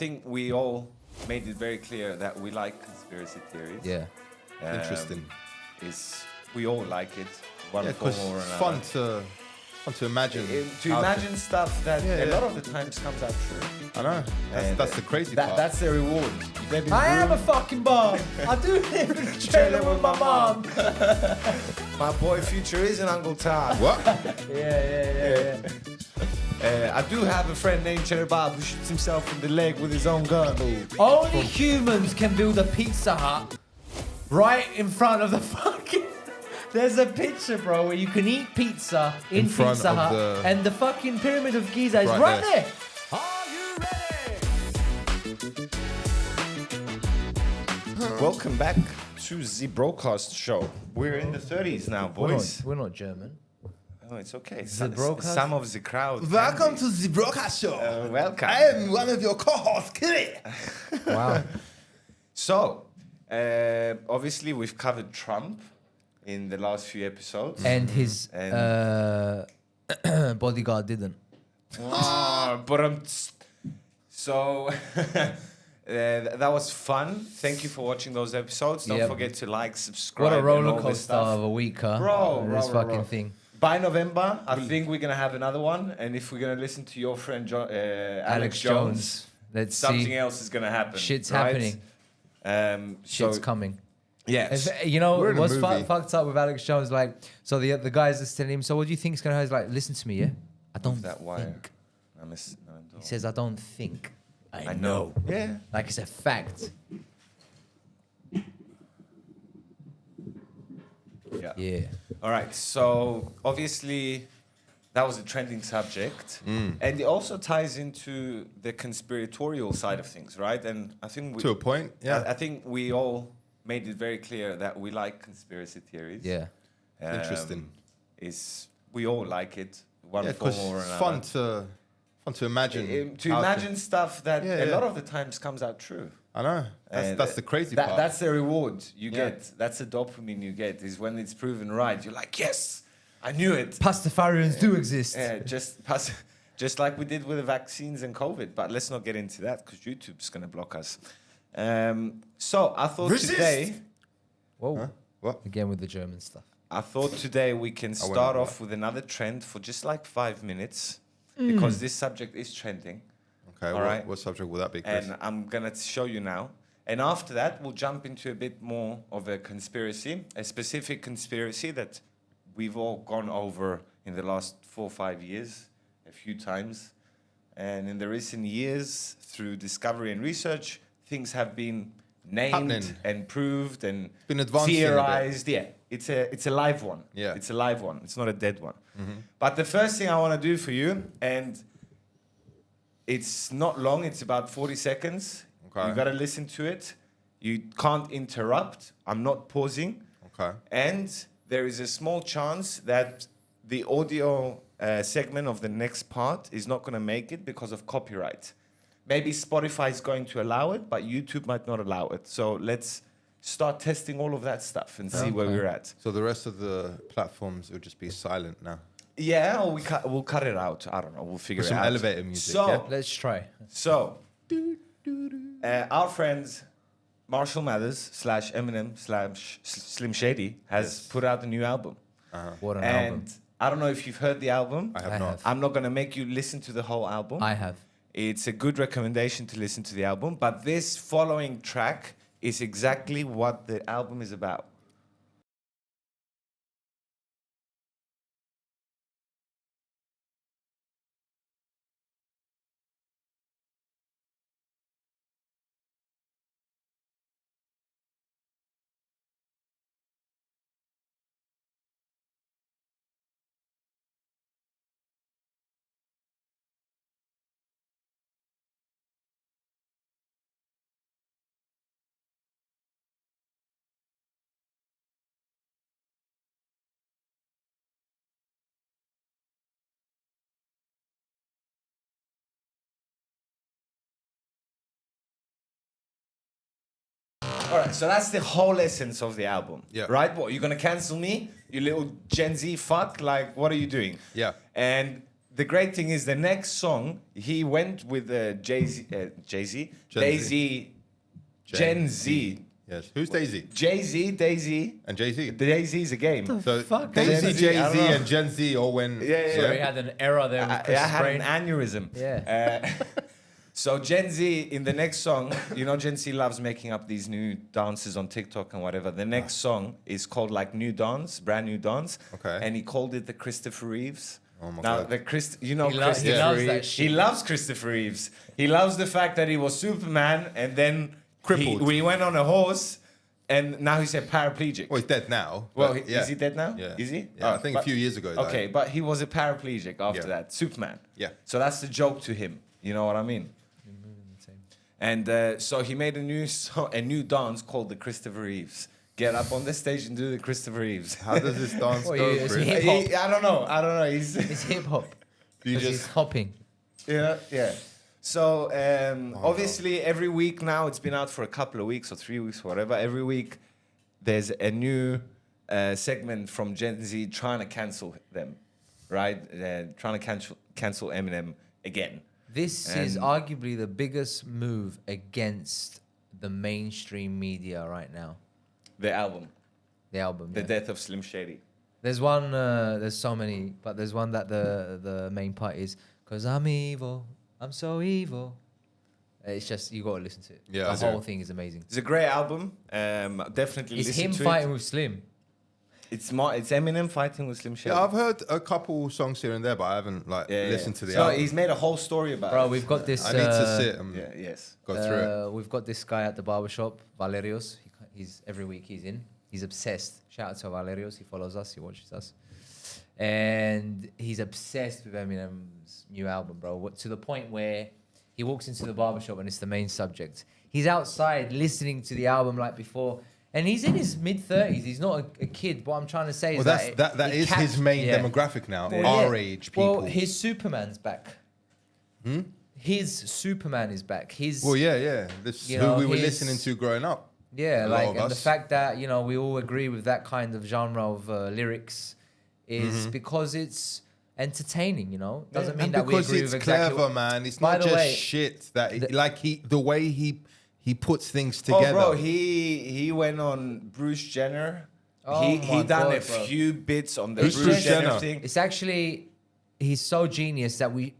think we all made it very clear that we like conspiracy theories. Yeah. Interesting. We all like it, one Yeah, form because or it's another. fun to imagine. To imagine stuff that a lot of the times comes out true. I know. That's the crazy part. That's the reward. I am a fucking bomb. I do live in a trailer with my mom. My boy Future is an Uncle Tom. What? Yeah. I do have a friend named Cheddar Bob who shoots himself in the leg with his own gun. Only humans can build a Pizza Hut right in front of the fucking... There's a picture, bro, where you can eat pizza in front Pizza of Hut, and the fucking Pyramid of Giza is Right right there. there. Are you ready? Welcome back to the BroCast Show. We're in the 30s now, boys. We're not German. Oh, it's okay. The BroCast? Some of the crowd. Welcome to the BroCast Show. Welcome. I am one of your co-hosts, Kitty. Wow. So, obviously, we've covered Trump in the last few episodes. And his bodyguard didn't. So that was fun. Thank you for watching those episodes. Don't Yep. forget to like, subscribe. What a and roller all this coaster stuff. of a week, huh? Bro, This bro, fucking bro. thing. By November, I think we're gonna have another one, and if we're gonna listen to your friend Alex Jones, Let's something see. else is gonna happen. Shit's right? happening. Shit's coming. Yes. You know We're in a what's movie. fucked up with Alex Jones? Like, so the guys are telling him, so what do you think is gonna happen? He's like, listen to me, yeah. I don't that wire. think. No, He says, I don't think. I know. Yeah. Like it's a fact. Yeah. Yeah. All right. So obviously, that was a trending subject, and it also ties into the conspiratorial side of things, right? And I think To a point, yeah. I think we all made it very clear that we like conspiracy theories. Yeah. Interesting. We all like it, one Yeah, form because or it's another. fun to imagine. To how imagine stuff that Yeah, a yeah. lot of the times comes out true. I know. And That's the crazy part. That's the reward you Yeah. get. That's the dopamine you get. Is when it's proven right. You're like, yes, I knew it. Pastafarians do exist. Yeah, just like we did with the vaccines and COVID. But let's not get into that because YouTube's gonna block us. So I thought Resist! today. Whoa. Huh? What? Again with the German stuff. I thought today we can went start over off with another trend for just like 5 minutes because this subject is trending. Okay, All right. what subject will that be, Chris? And I'm going to show you now. And after that, we'll jump into a bit more of a conspiracy, a specific conspiracy that we've all gone over in the last 4 or 5 years a few times. And in the recent years, through discovery and research, things have been named Happening. and proved and been advancing a bit. theorized. Yeah, it's a live one. Yeah. It's a live one. It's not a dead one. But the first thing I want to do for you, and it's not long, it's about 40 seconds. Okay. You got to listen to it. You can't interrupt. I'm not pausing. Okay. And there is a small chance that the audio segment of the next part is not going to make it because of copyright. Maybe Spotify is going to allow it, but YouTube might not allow it. So let's start testing all of that stuff and see where we're at. So the rest of the platforms will just be silent now. Yeah, or we'll cut it out. I don't know. We'll figure With it some out. elevator music, So, yeah? Let's try. So, our friend Marshall Mathers / Eminem / Slim Shady has put out a new album. What an And album. I don't know if you've heard the album. I have I not. have. I'm not going to make you listen to the whole album. I have. It's a good recommendation to listen to the album. But this following track is exactly what the album is about. All right, so that's the whole essence of the album. Yeah. Right? What, you're going to cancel me? You little Gen Z fuck? Like, what are you doing? Yeah. And the great thing is the next song he went with Gen Z. Yes. Who's Daisy? Daisy. And Jay-Z. Daisy's a game. So fuck? Daisy, Gen Z, I don't Jay-Z, know. and Gen Z all went. Yeah. So he had an error there with I Chris's had brain. an aneurysm. Yeah. So Gen Z in the next song, you know, Gen Z loves making up these new dances on TikTok and whatever. The next song is called like New Dance, brand new dance. Okay. And he called it the Christopher Reeves. Oh my Now God. the He Christopher loves Reeves. that shit. He loves Christopher Reeves. He loves the fact that he was Superman and then Crippled. we went on a horse and now he's a paraplegic. Well, he's dead now. Well, but is he dead now? Yeah. Is he? Yeah, Oh, I think but- a few years ago. he died. Okay, but he was a paraplegic after Yeah. that. Superman. Yeah. So that's the joke to him. You know what I mean? And so he made a new dance called the Christopher Reeves. Get up on the stage and do the Christopher Reeves. How does this dance Well, go, is Chris? he- Hip-hop. I don't know. He's It's hip hop. Do you He's just hopping. yeah. So obviously every week now, it's been out for a couple of weeks or 3 weeks or whatever. Every week there's a new segment from Gen Z trying to cancel them, right? Trying to cancel Eminem again. This is arguably the biggest move against the mainstream media right now. The album, The album. The yeah. Death of Slim Shady. There's one. There's so many, but there's one that the main part is "Cause I'm evil, I'm so evil." It's just you gotta listen to it. Yeah, I the do. whole thing is amazing. It's a great album. Definitely It's listen him to fighting it. with Slim. It's Eminem fighting with Slim Shady. Yeah, I've heard a couple songs here and there, but I haven't listened to the So album. he's made a whole story about Bro, it. we've got this. I need to sit and Yeah, yes. go through it. We've got this guy at the barbershop, Valerios. He's every week he's in. He's obsessed. Shout out to Valerios. He follows us. He watches us, and he's obsessed with Eminem's new album, bro. To the point where he walks into the barbershop and it's the main subject. He's outside listening to the album like before, and he's in his mid-30s. He's not a kid. What I'm trying to say is Well, that that it is his main demographic now. Well, Our yeah. age people. Well, his Superman's back. His Superman is back. His Well, yeah. This You who know, we were his- listening to growing up. Yeah, A lot like, of and the us. fact that, you know, we all agree with that kind of genre of lyrics is because it's entertaining, you know? Doesn't mean And that we because agree it's with exactly clever, what- man. It's By not the just way, shit that the way he puts things together. Oh, bro, he went on Bruce Jenner. Oh he my done God, a bro. few bits on the Who's Bruce Jenner Jenner? thing. It's actually, he's so genius that we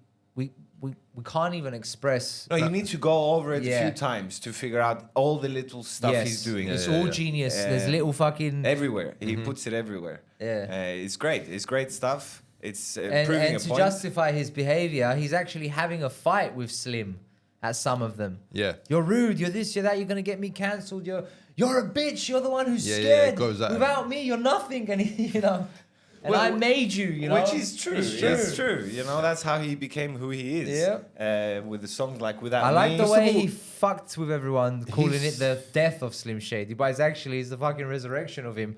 can't even express. No, you need to go over it a Yeah. few times to figure out all the little stuff Yes, he's doing. It's all genius. There's little fucking... Everywhere. He puts it everywhere. Yeah. It's great. It's great stuff. It's and proving a to point. justify his behavior, he's actually having a fight with Slim at some of them. Yeah. You're rude, you're this, you're that, you're gonna get me cancelled, you're a bitch, you're the one who's Yeah, yeah, scared. it goes at him. Without me, you're nothing. And you know, and Well, I made you, know. Which is true. It's It's true. You know, that's how he became who he is. Yeah. With the songs like Without I like Me. the First of way all, he fucked with everyone, calling he's- it the death of Slim Shady, but it's actually the fucking resurrection of him.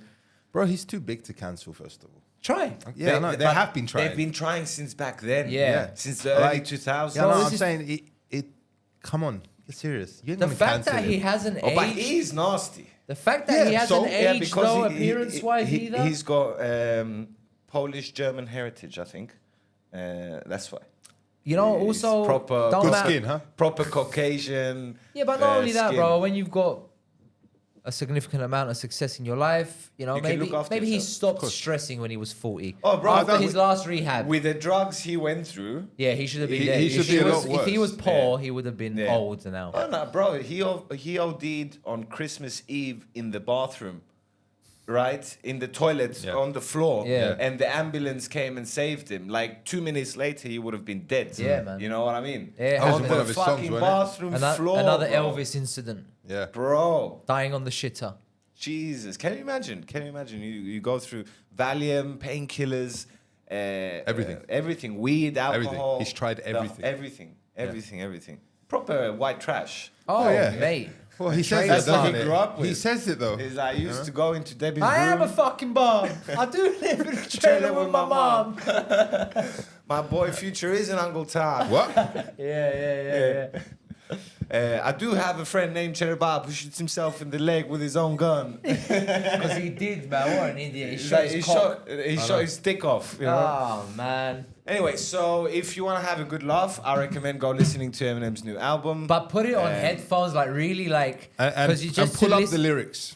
Bro, he's too big to cancel, first of all. Try. Yeah, I know. They but have been trying. They've been trying since back then. Yeah. Since the early Like, 2000s. Yeah, Bro, no, this I'm is- saying it. Come on, get serious. You ain't The gonna fact cancel that he him. hasn't Oh, but aged, he's nasty. the fact that he hasn't aged because though, he- appearance-wise he- either. He's got Polish German heritage, I think. That's why. You know, He's also proper don't Good matter- skin, huh? Proper Caucasian. Yeah, but not only that, skin. bro. When you've got a significant amount of success in your life, you know, You can look after maybe he yourself. stopped Of course. stressing when he was 40. Oh, bro, after that his was- last rehab. With the drugs he went through. Yeah, he should have been He- dead. he If should he be a was- lot If he worse. was poor, Yeah. he would have been Yeah. old now. Oh no, bro! He OD'd on Christmas Eve in the bathroom, right in the toilet Yeah. on the floor. Yeah. And the ambulance came and saved him. Like 2 minutes later, he would have been dead. Yeah, man. You know what I mean? Yeah, That was on one the of his songs, fucking wasn't it? bathroom floor. Another bro. Elvis incident. Yeah. Bro, Dying on the shitter. Jesus, can you imagine? Can you imagine? You go through Valium, painkillers, everything, weed, alcohol. He's tried everything. Everything. Proper white trash. Oh, yeah. mate. Well, he says That's it, what doesn't he it? grew up with. He says it though. Is I used to go into Debbie's I am room. a fucking bum. I do live in a trailer with my mom. My boy Future is an Uncle Tom. What? Yeah. I do have a friend named Cheddar Bob who shoots himself in the leg with his own gun. Because he did, man. What an idiot. He shot his cock. He shot his dick off. You know? Oh, man. Anyway, so if you want to have a good laugh, I recommend go listening to Eminem's new album. But put it on headphones, like really, like... And you just pull up listen- the lyrics.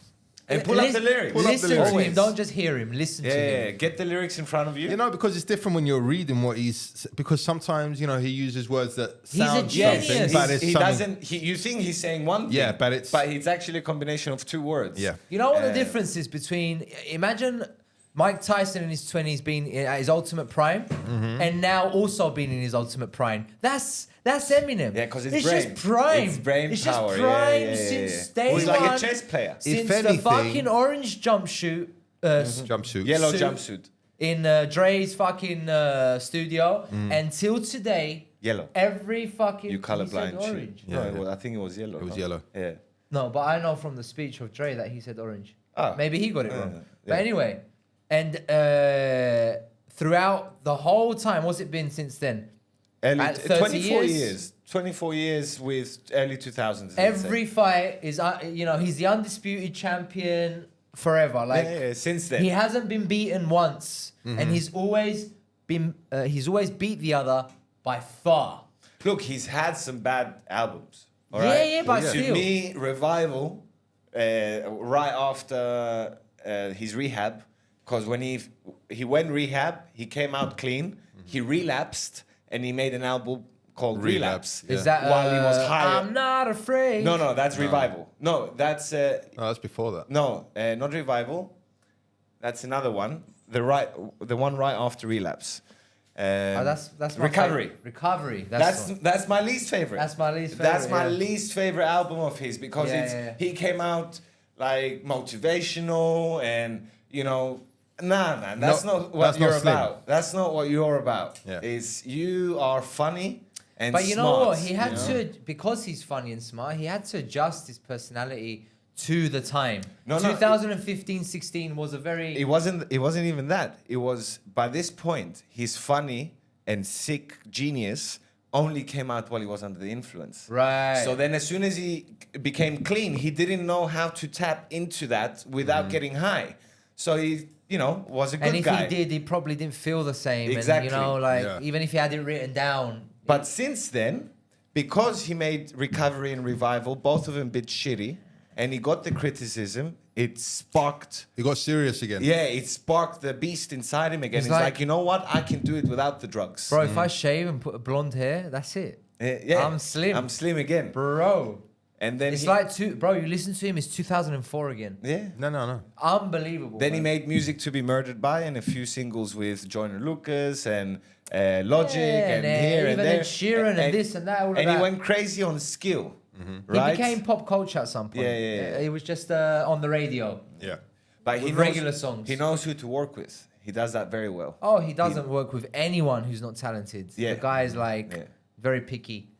And pull up the lyrics. Pull up the Listen to lyrics. him. Don't just hear him. Listen to him. Yeah, get the lyrics in front of you. You know, because it's different when you're reading what he's... Because sometimes, you know, he uses words that He's a sound genius. something, but it's he something... doesn't. You think he's saying one thing, Yeah, but it's actually a combination of two words. Yeah. You know what the difference is between... Imagine Mike Tyson in his 20s being at his ultimate prime and now also being in his ultimate prime. That's Eminem. Yeah, because it's just brain. prime. It's brain It's power. just prime yeah. since day He's one. like a chess player. Since If the anything- fucking orange jumpsuit jumpsuits. Yellow suit. jumpsuit. in Dre's fucking studio until today. Yellow. Every fucking... You he said colorblind shit. orange. Yeah, No, yeah. it was, I think it was yellow. It was no? yellow. Yeah. No, but I know from the speech of Dre that he said orange. Ah. Maybe he got it wrong. yeah. But anyway, and throughout the whole time, what's it been since then? Early, At 30 24 years? years. 24 years with early 2000s. let's Every say. fight is, he's the undisputed champion forever. Like yeah, since then. he hasn't been beaten once, and he's always beat the other by far. Look, he's had some bad albums. All Yeah, right? yeah, but to still. me, Revival, right after his rehab, because when he went rehab, he came out clean, he relapsed, and he made an album called Relapse. Yeah. Is that While he was higher. I'm not afraid. No, that's Revival. No, that's No, that's before that. not Revival. That's another one. The one right after Relapse. That's my Recovery. favorite. Recovery. That's my least favorite. That's my least favorite. That's my yeah. least favorite album of his because he came out like motivational and nah, man, that's not what that's not you're Slim. about. That's not what you're about. Yeah. Is you are funny and But you know smart, what? He had you know? to, because he's funny and smart, he had to adjust his personality to the time. No, 2015-16 was a very... It wasn't even that. It was by this point his funny and sick genius only came out while he was under the influence. Right. So then as soon as he became clean, he didn't know how to tap into that without getting high. So he, was a good and if guy. he did, he probably didn't feel the same. Exactly. And, Yeah. even if he had it written down. But since then, because he made Recovery and Revival, both of them a bit shitty, and he got the criticism, it sparked... He got serious again. Yeah, it sparked the beast inside him again. It's He's like- like, you know what? I can do it without the drugs. Bro, if I shave and put a blonde hair, that's it. Yeah, I'm slim. I'm slim again. Bro. And then It's bro, you listen to him, it's 2004 again. yeah. No. Unbelievable. Then he man. made Music to be Murdered By and a few singles with Joyner Lucas and Logic and here and even there. Ed Sheeran and this and that. All of And that. he went crazy on skill. He Right? became pop culture at some point. Yeah. It was just on the radio. Yeah. But with regular songs. He knows who to work with. He does that very well. Oh, he doesn't work with anyone who's not talented. Yeah. The guy is Yeah. very picky.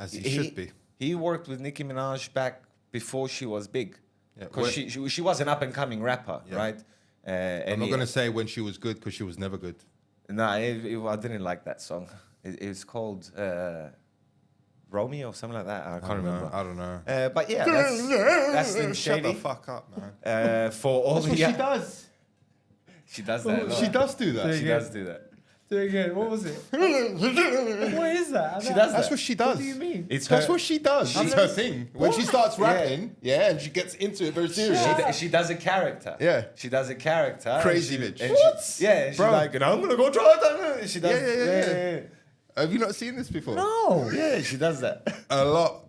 As he should be. He worked with Nicki Minaj back before she was big. Yeah. Because she was an up and coming rapper, Yeah. right? I'm not going to say when she was good because she was never good. No, I didn't like that song. It was called Romeo or something like that. I can't remember. I don't know. But yeah, that's Slim Shut the Shady. fuck up, man. For all That's what the she does. She does that. a lot. She does do that. She does do that. Do it again. What was it? What is that? She does That's that. what she does. What do you mean? It's That's her- what she does. That's her thing. When she starts rapping, and she gets into it very serious. She does a character. Yeah. She does a character. Crazy and bitch. and What? she's Bro. like, and I'm gonna go try that. She does. Yeah. Have you not seen this before? No. Yeah, she does that. A lot.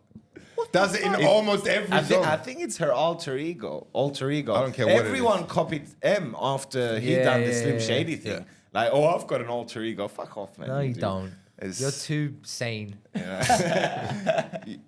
Does it in almost every song. I think it's her alter ego. I don't care what it is. Everyone copied M after he Yeah, done the yeah, Slim yeah. Shady thing. Yeah. Like, oh, I've got an alter ego. Fuck off, man. No, you dude. don't. It's- You're too sane.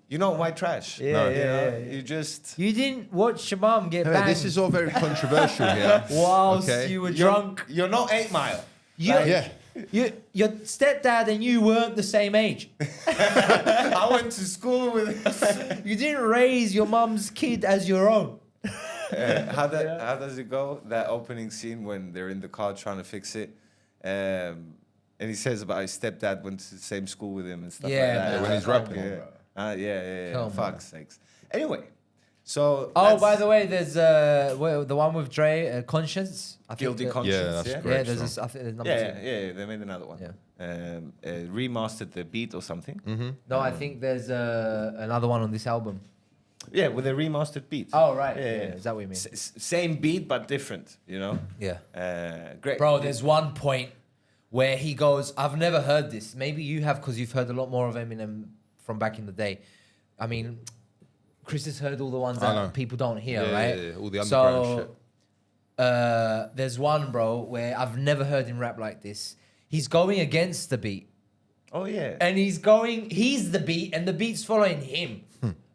You know white trash. Yeah, No, yeah, you know, yeah. You just. You didn't watch your mum get Hey, banged this is all very controversial here. whilst Okay. you were drunk. You're not 8 Mile. Yeah. Your stepdad and you weren't the same age. I went to school with. You didn't raise your mum's kid as your own. How does it go? That opening scene when they're in the car trying to fix it, and he says about his stepdad went to the same school with him and stuff Yeah, like that. man. When he's rapping. Yeah. Yeah. Come Fuck's sakes. Anyway, so. Oh, by the way, there's the one with Dre, Conscience. I think Guilty that- Conscience. Yeah, that's Yeah, great. there's song. this. I think there's number Yeah, two. they made another one. Yeah. Remastered the beat or something. No, I think there's another one on this album. Yeah, with a remastered beat. Oh, right. Yeah. Is that what you mean? Same beat but different, you know? Yeah. Great. Bro, there's one point where he goes, I've never heard this. Maybe you have because you've heard a lot more of Eminem from back in the day. I mean, Chris has heard all the ones I know. that people don't hear, Yeah, right? yeah, all the underground shit. There's one, bro, where I've never heard him rap like this. He's going against the beat. Oh, yeah. And he's the beat, and the beat's following him.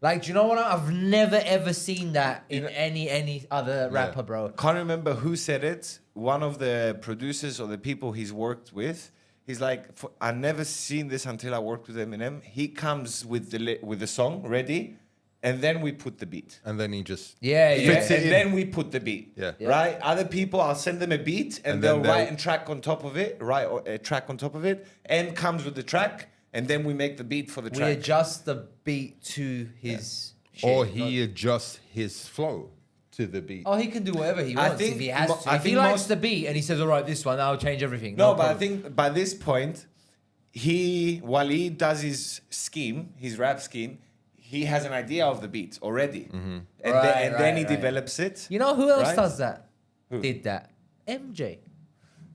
Like, do you know what? I've never ever seen that in any other rapper, bro. Can't remember who said it. One of the producers or the people he's worked with, he's like, I never seen this until I worked with Eminem. He comes with the song ready, and then we put the beat. And then he just Yeah, yeah. Fits it And in. then we put the beat. Yeah. Right? Other people, I'll send them a beat and And they'll then write a track on top of it. A track on top of it. M comes with the track, and then we make the beat for the We track. adjust the beat to his shit. or he adjusts his flow to the beat. Oh, he can do whatever he I wants think if he has mo- to. I If he think likes most- the beat and he says, all right, this one, I'll change everything. No, but I problem. think by this point, while he does his scheme, his rap scheme, he has an idea of the beat already. And then he right. develops it. You know who else Right? does that? Who? Did that? MJ.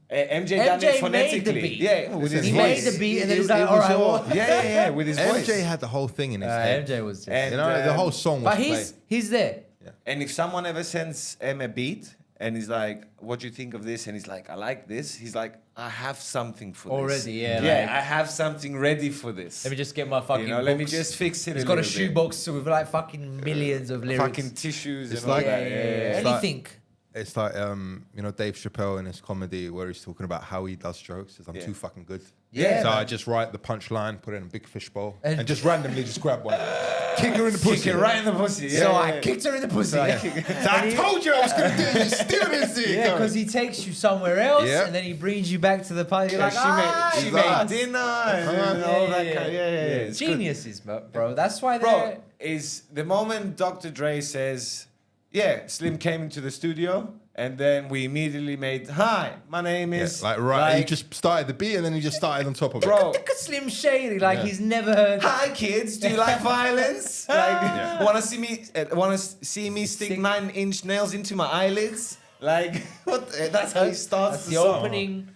MJ done it MJ made the phonetically. beat. Yeah, with his He voice. made the beat and then It- he's like, it all was right, all- well. Yeah, with his voice. MJ had the whole thing in his head. MJ was just. And, You know, the whole song was But played. he's there. And if someone ever sends M a beat and he's like, what do you think of this? And he's like, I like this. He's like, I have something for this. Already, yeah, Yeah, like- I have something ready for this. Let me just get my fucking. You know, let me books. just fix it He's a got a little bit. shoebox with like fucking millions of lyrics. Fucking tissues It's and all like- that. yeah. It's like- Anything. It's like you know, Dave Chappelle in his comedy where he's talking about how he does jokes. Says, I'm too fucking good. Yeah, So man. I just write the punchline, put it in a big fishbowl, And- and just randomly just grab one, kick her in the pussy. Kick it right in the pussy. So I kicked her in the pussy. So I told you I was gonna do it. You still didn't see it. Yeah, because he takes you somewhere else Yeah. and then he brings you back to the party. You're like, she ah, made yes." dinner and all that kind. Yeah. It's good. Geniuses, bro. That's why Bro, they're. is the moment Dr. Dre says, yeah, Slim came into the studio, and then we immediately made, hi, my name Yeah, is... he just started the beat and then he just started on top of it. Bro, Look at Slim Shady, like he's never heard. hi kids, do you like violence? Like, wanna see me stick 9-inch nails into my eyelids? Like, what? That's how he starts That's the the song. opening.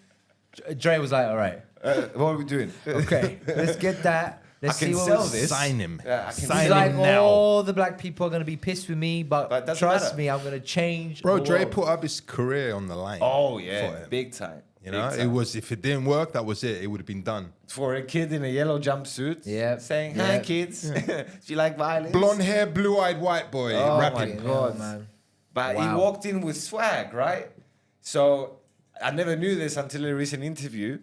Dre was like, all right, What are we doing? okay, let's get that. Let's I can see what sell was- this. Sign him. Yeah, I can Sign He's him like, now. all the black people are gonna be pissed with me, But it but doesn't trust matter. me, I'm gonna change. Bro, the Dre world. put up his career on the line. Oh, for yeah, him. big time. You Big know, time. it was, if it didn't work, that was it. It would have been done. For a kid in a yellow jumpsuit, Yeah. saying, hi Yeah. kids, do you like violence? Blonde hair, blue-eyed white boy Oh my rapping. God. God, man. But he Wow. walked in with swag, right? So I never knew this until a recent interview.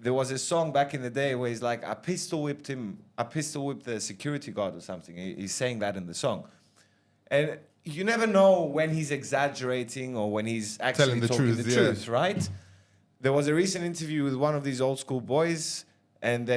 There was a song back in the day where he's like, I pistol whipped the security guard or something. He's saying that in the song. And you never know when he's exaggerating or when he's actually Telling the talking truth, the yeah. truth, right? There was a recent interview with one of these old school boys, and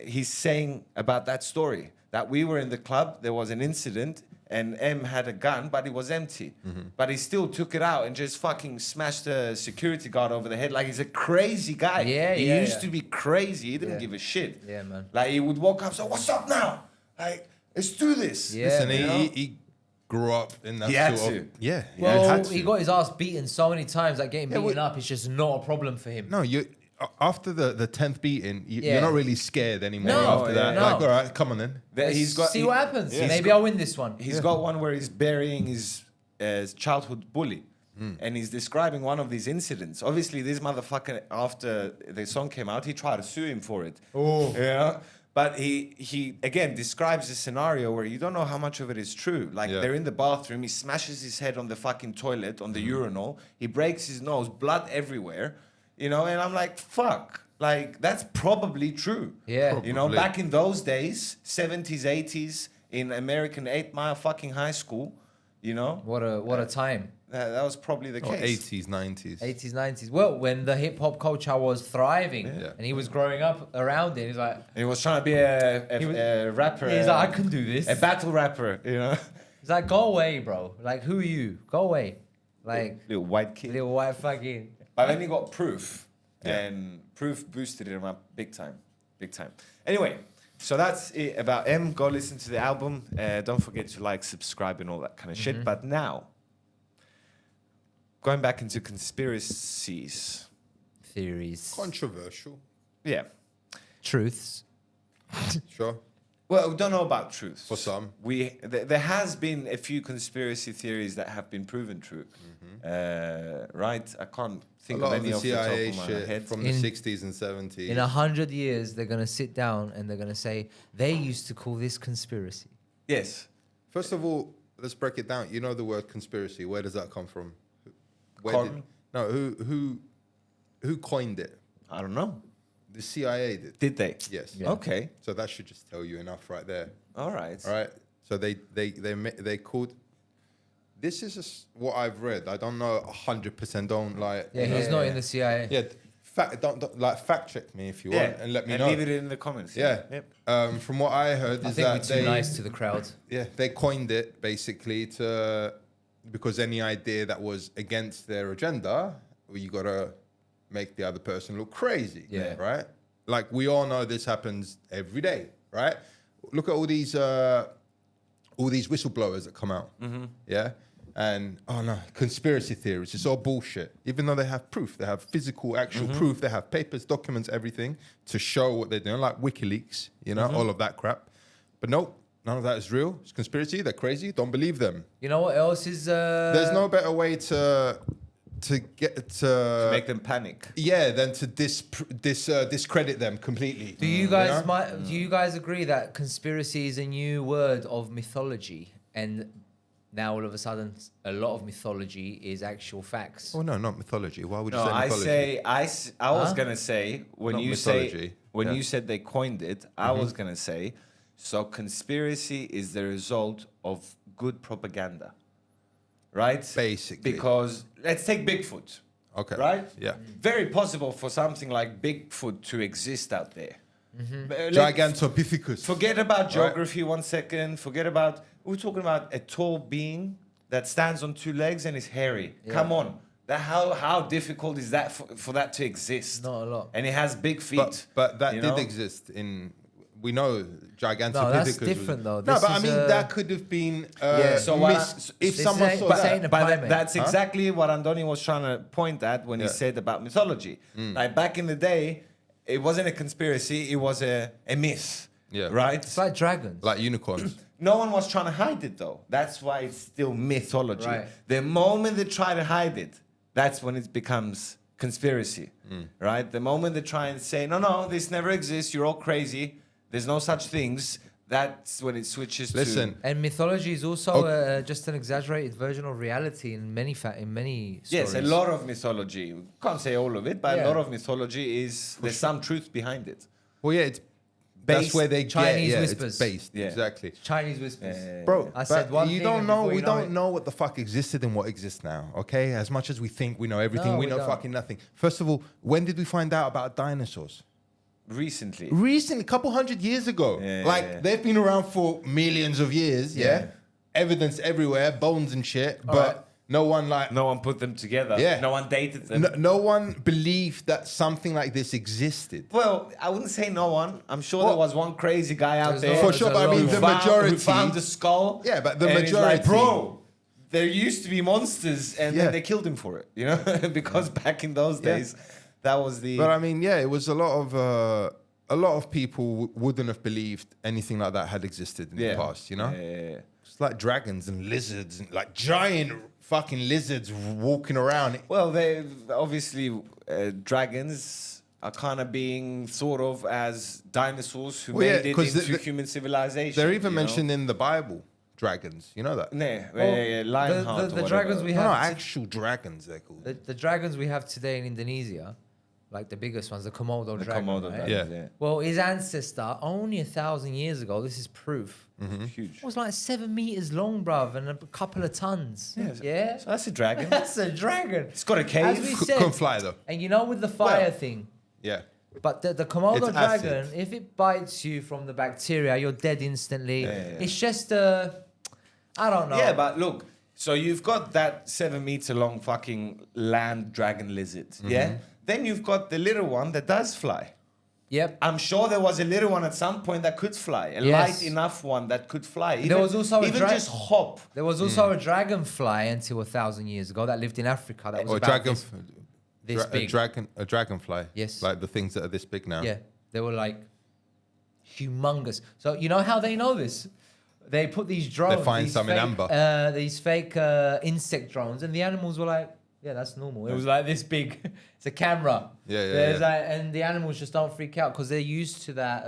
he's saying about that story, that we were in the club, there was an incident, and M had a gun, but it was empty. But he still took it out and just fucking smashed the security guard over the head. Like, he's a crazy guy. Yeah, he yeah, used yeah. to be crazy. He didn't Yeah. give a shit. Yeah, man. Like, he would walk up, so what's up now? Like, let's do this. Yeah. Listen, you know? he grew up in that He had sort to. of... Yeah, Well, had to. he got his ass beaten so many times that getting beaten well- up is just not a problem for him. No, after the 10th beating, Yeah. you're not really scared anymore No, after that. yeah, Like, no. all right, come on then. He's got, See what happens. Yeah. Maybe I'll win this one. He's got one where he's burying his childhood bully. And he's describing one of these incidents. Obviously, this motherfucker, after the song came out, he tried to sue him for it. Oh. You know? But he again describes a scenario where you don't know how much of it is true. Like, Yeah. they're in the bathroom, he smashes his head on the fucking toilet, on the urinal, he breaks his nose, blood everywhere, you know, and I'm like, fuck. Like, that's probably true. Yeah. You know, Probably. back in those days, 70s, 80s, in American 8 Mile fucking high school, you know? What a time. That was probably the Or case. 80s, 90s. 80s, 90s. Well, when the hip hop culture was thriving Yeah. and he was growing up around it, he's like, He was trying to be a rapper. he's like, I can do this. a battle rapper, you know. He's like, go away, bro. Like, who are you? Go away. Like, Little white kid. little white fucking. But then he got Proof, Yeah. and Proof boosted him up big time. Anyway, so that's it about M. Go listen to the album. Don't forget to like, subscribe, and all that kind of shit. But now, going back into conspiracies. Theories. Controversial. Yeah. Truths. Sure. Well, we don't know about truth. For some. There has been a few conspiracy theories that have been proven true. Right? I can't A think lot of of any the off the top CIA of my shit head. from In- the 60s and 70s. In 100 years, they're going to sit down and they're going to say, they used to call this conspiracy. Yes. First of all, let's break it down. You know the word conspiracy. Where does that come from? Who coined it? I don't know. The CIA did. Did they? Yes. Yeah. Okay. So that should just tell you enough right there. All right. All right. So they called. This is just what I've read. I don't know 100%. Don't like. Yeah, he's not in the CIA. Yeah. Don't like fact check me if you want and let me know. Leave it in the comments. Yeah. Yep. From what I heard I is think we're that too nice to the crowd. yeah, they coined it basically because any idea that was against their agenda, well, you gotta make the other person look crazy. Yeah. Right. Like we all know this happens every day. Right. Look at all these whistleblowers that come out. Yeah. And conspiracy theories. It's all bullshit. Even though they have proof, they have physical, actual proof. They have papers, documents, everything to show what they're doing, like WikiLeaks. You know, all of that crap. But nope, none of that is real. It's conspiracy. They're crazy. Don't believe them. You know what else is... There's no better way to Make them panic. than to discredit them completely. Do you know? guys do you guys agree that conspiracy is a new word of mythology, and now all of a sudden a lot of mythology is actual facts? Oh no, not mythology. Why would you No, say I mythology? say I was Huh? gonna say when Not you mythology. Yeah. you said they coined it, I was gonna say so conspiracy is the result of good propaganda, right? Basically. because let's take Bigfoot, Okay. right? Yeah. Very possible for something like Bigfoot to exist out there. Let's Gigantopithecus. Forget about geography 1 second. We're talking about a tall being that stands on 2 legs and is hairy. Yeah. Come on. How difficult is that for that to exist? Not a lot. And it has big feet. But that you did know? exist in. We know Gigantopithecus. No, that's was- different, though. No, This but I is, mean that could have been. Yeah, so what if this someone ain't- saw but that. ain't a But primate. that's exactly what Andoni was trying to point at when he Yeah. said about mythology. Like back in the day, it wasn't a conspiracy, it was a myth. Yeah. Right? It's like dragons. Like unicorns. No one was trying to hide it though. That's why it's still mythology. Right. The moment they try to hide it, that's when it becomes conspiracy. Right? The moment they try and say, no, this never exists, you're all crazy, there's no such things, that's when it switches Listen. And mythology is also just an exaggerated version of reality in many stories. Yes, a lot of mythology. Can't say all of it, but Yeah. a lot of mythology there's some truth behind it. Well, yeah, that's Based- where they Chinese get. Yeah, whispers. it's based. Yeah. Exactly. Chinese whispers. Bro, I said but one you thing don't and know. before We you know don't it- know what the fuck existed and what exists now. Okay, as much as we think we know everything, No, we we know don't. fucking nothing. First of all, when did we find out about dinosaurs? Recently. Recently, a couple hundred years ago. Yeah, Like yeah. they've been around for millions of years. Yeah, Yeah. evidence everywhere, bones and shit. All but right. no one like. No one put them together. Yeah. No one dated them. No one believed that something like this existed. Well, I wouldn't say no one. I'm sure there was one crazy guy out There's there. no- For sure, but I mean Who the majority. Who found the skull. Yeah, but the and he's like, majority- bro, there used to be monsters, and Yeah. then they killed him for it. You know, because back in those Yeah. days, that was the. But I mean, yeah, it was a lot of people wouldn't have believed anything like that had existed in the past. You know, Yeah. it's like dragons and lizards and like giant fucking lizards walking around. Well, they obviously dragons are kind of being thought of as dinosaurs who Well, yeah, made it 'cause into the- human civilization. They're even you know? mentioned in the Bible. Dragons, you know that? Yeah, Well, Lionheart. the dragons we No, have actual dragons they're called. the dragons we have today in Indonesia, like the biggest ones, the Komodo The dragon. Komodo right? dragon, Yeah. yeah. Well, his ancestor, only 1,000 years ago, this is proof, Huge. was like 7 meters long, bruv, and a couple of tons. Yeah. Yeah? So that's a dragon. That's a dragon. It's got a As cave. we Couldn't said, fly though. and you know with the fire Well- thing, Yeah. but the Komodo It's dragon, acid. if it bites you from the bacteria, you're dead instantly. Yeah. It's just I don't know. Yeah, but look, so you've got that 7-meter long fucking land dragon lizard. Yeah. Then you've got the little one that does fly. Yep. I'm sure there was a little one at some point that could fly, a Yes. light enough one that could fly. There was also a even dra- just hop. There was also a dragonfly until 1,000 years ago that lived in Africa. That was Or about dragon, this big. a dragonfly. Yes. Like the things that are this big now. Yeah, they were like humongous. So you know how they know this? They put these drones. They find these some in fake, amber. These fake insect drones, and the animals were like, "Yeah, that's normal." It was like this big. It's a camera. Yeah, There's like, and the animals just don't freak out because they're used to that.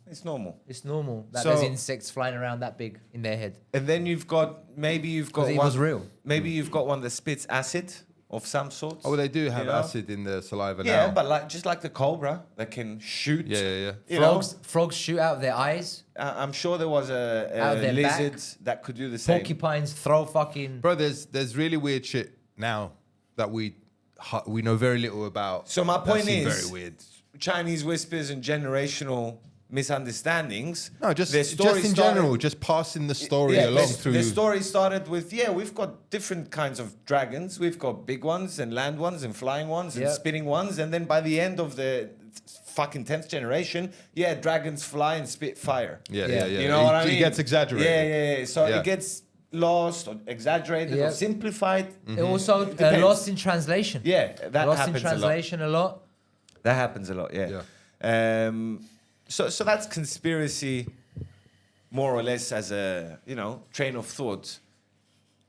It's normal. It's normal that So- there's insects flying around that big in their head. And then you've got Because one. it was real. Maybe you've got one that spits acid of some sort. Oh, well, they do have you know? acid in their saliva Yeah, now. but like just like the cobra that can shoot. Yeah. You know, Frogs shoot out their eyes. I'm sure there was Out a their back. lizard that could do the same. Porcupines throw fucking. Bro, there's really weird shit now that we know very little about. So my That point seem is, very weird. Chinese whispers and generational misunderstandings. No, just their story in started- general, just passing the story Yeah, along the, through. the story started with we've got different kinds of dragons. We've got big ones and land ones and flying ones and Yep. spitting ones. And then by the end of the fucking 10th generation, dragons fly and spit fire. Yeah. You know what I mean? It gets exaggerated. Yeah. So Yeah. it gets lost or exaggerated or Yep. simplified. It also Depends. lost in translation. Yeah, that Lost in happens a lot. translation a lot. That happens a lot, yeah. So that's conspiracy, more or less, as a train of thought.